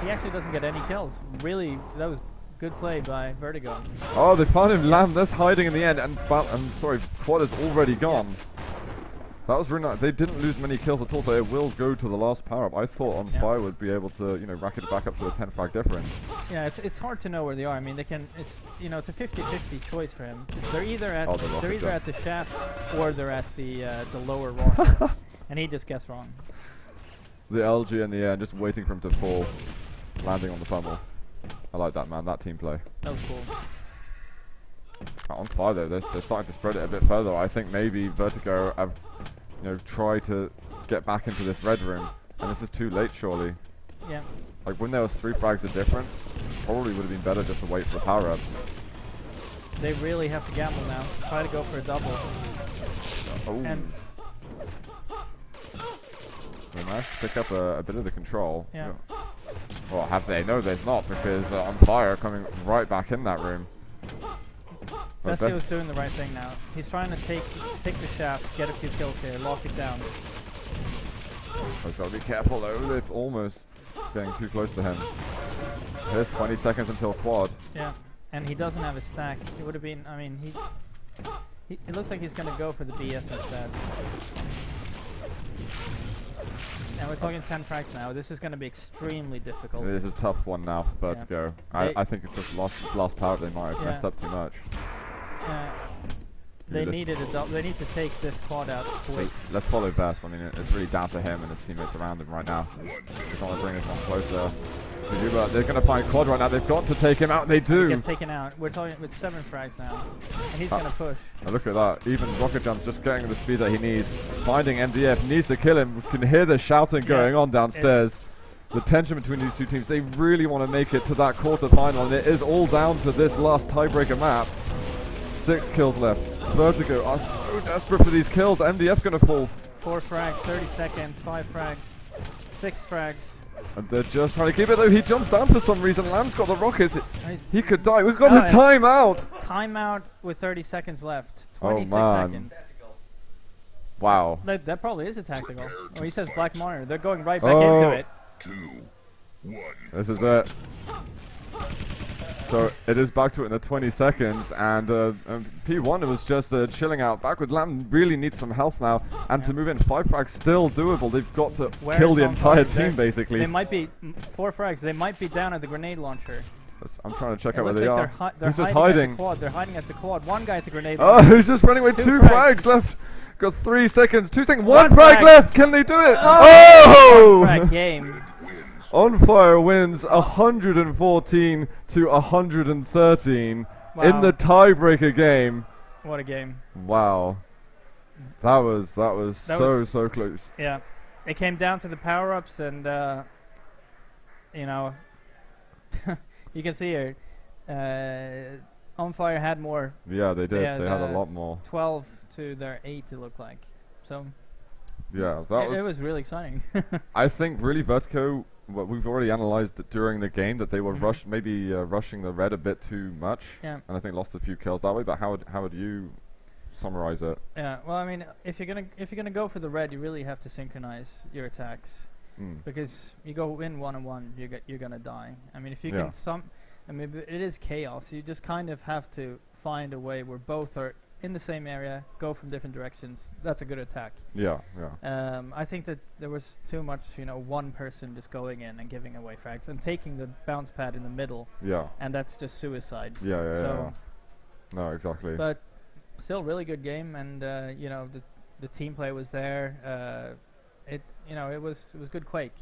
He actually doesn't get any kills. Really, that was good play by Vertigo. Oh, they found him. Lamb, that's hiding in the end, and Quad is already gone. That was really nice. They didn't lose many kills at all, so it will go to the last power-up. I thought Onfire would be able to, you know, rack it back up to a 10 frag difference. Yeah, it's hard to know where they are. I mean, they can. It's it's a 50-50 choice for him. They're either at at the shaft or they're at the lower rockets, and he just gets wrong. The LG in the air, just waiting for him to fall, landing on the pummel. I like that, man. That team play. That was cool. Onfire though, they're starting to spread it a bit further. I think maybe Vertigo have, you know, tried to get back into this red room, and this is too late, surely. Yeah. Like when there was 3 frags of difference, probably would have been better just to wait for the power-ups. They really have to gamble now. Try to go for a double. Oh. And they managed to pick up a bit of the control. yeah. Well, have they? No, there's not, because Onfire coming right back in that room. Zessio's doing the right thing now. He's trying to take the shaft, get a few kills here, lock it down. I've got to be careful though, they're almost getting too close to him. There's 20 seconds until quad. Yeah, and he doesn't have a stack. It would have been, I mean, it looks like he's going to go for the BS instead. And we're talking 10 frags now. This is going to be extremely difficult. This is a tough one now for Vertigo. Yeah. I think it's just last power they might have messed up too much. They needed they need to take this quad out quick. Let's follow Best. I mean, it's really down to him and his teammates around him right now. They want to bring this one closer. But they're going to find quad right now. They've got to take him out. They do. He gets taken out. We're talking with 7 frags now, and he's going to push. Look at that. Even Rocket Jump's just getting the speed that he needs. Finding MDF, needs to kill him. We can hear the shouting going on downstairs. The tension between these two teams. They really want to make it to that quarterfinal, and it is all down to this last tiebreaker map. 6 kills left. Vertigo are so desperate for these kills. MDF's going to fall. 4 frags, 30 seconds, 5 frags, 6 frags. And they're just trying to keep it though. He jumps down for some reason. Lamb's got the rockets. He could die. We've got a timeout. Timeout with 30 seconds left. 26 seconds. Wow. That probably is a tactical. Oh, he says black monitor. They're going right back into it. 2, 1. This is it. So it is back to it in the 20 seconds, and P1 was just chilling out backward. Lamb really needs some health now, and to move in 5 frags still doable. They've got to kill the entire team basically. They might be 4 frags. They might be down at the grenade launcher. I'm trying to check out where they are. They're He's just hiding. At the quad. They're hiding at the quad. One guy at the grenade launcher. Oh, he's just running away. 2 frags left. Got 3 seconds. 2 seconds. 1 frag left. Can they do it? Oh! 1 frag game. Onfire wins 114 to 113 in the tiebreaker game. What a game! Wow, that was so close. Yeah, it came down to the power-ups, and you know, you can see here, Onfire had more. Yeah, they did. They had a lot more. 12 to their 8, it looked like. So. Yeah, it was really exciting. I think really Vertigo. Well, we've already analysed it during the game that they were rushing the red a bit too much, and I think lost a few kills that way. But how would you summarize it? Yeah, well, I mean, if you're gonna go for the red, you really have to synchronize your attacks, because you go in 1-on-1, you're gonna die. I mean, if you can I mean, it is chaos. You just kind of have to find a way where both are in the same area, go from different directions. That's a good attack. Yeah. I think that there was too much, one person just going in and giving away frags and taking the bounce pad in the middle. Yeah. And that's just suicide. Yeah. No, exactly. But still, really good game, and the team play was there. It was good Quake.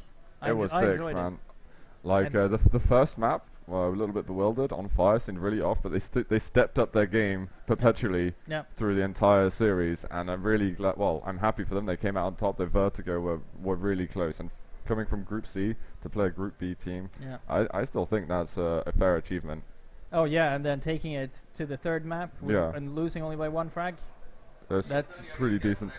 It was sick, man. Like the first map. Well, a little bit bewildered. Onfire seemed really off, but they stepped up their game perpetually through the entire series, and I'm really glad. Well, I'm happy for them. They came out on top. Their Vertigo were really close, and coming from Group C to play a Group B team, I still think that's a fair achievement. Oh yeah, and then taking it to the 3rd map and losing only by 1 frag. That's pretty decent.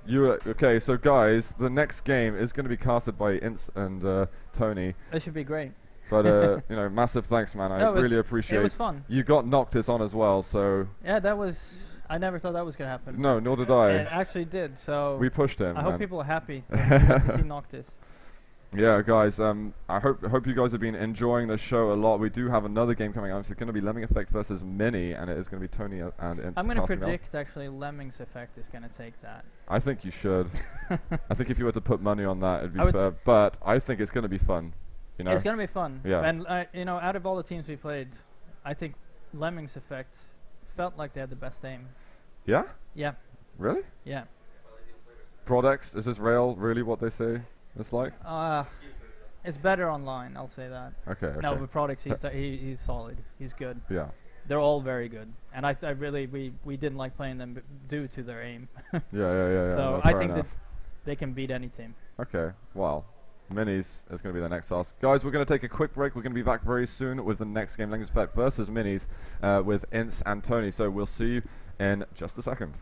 Okay, so guys, the next game is going to be casted by Ince and Tony. That should be great. But massive thanks, man. I really appreciate it. It was fun. You got Noctis on as well, so yeah, that was. I never thought that was gonna happen. No, nor did I. It actually did. So we pushed him. I hope people are happy to see Noctis. Yeah, guys. I hope you guys have been enjoying the show a lot. We do have another game coming out. It's going to be Lemming Effect versus Mini, and it is going to be Tony and Ince. I'm going to predict actually Lemming's Effect is going to take that. I think you should. I think if you were to put money on that, it'd be fair. But I think it's going to be fun. It's going to be fun. Yeah. And out of all the teams we played, I think Lemming's Effect felt like they had the best aim. Yeah? Yeah. Really? Yeah. Prodex, is this rail really what they say it's like? It's better online, I'll say that. Okay. No, but Prodex, he's solid. He's good. Yeah. They're all very good. And I really, we didn't like playing them due to their aim. Yeah. So I think that they can beat any team. Okay, well. Minis is going to be the next task. Guys, we're going to take a quick break. We're going to be back very soon with the next game, Lemming's Effect versus Minis, with Ince and Tony. So we'll see you in just a second.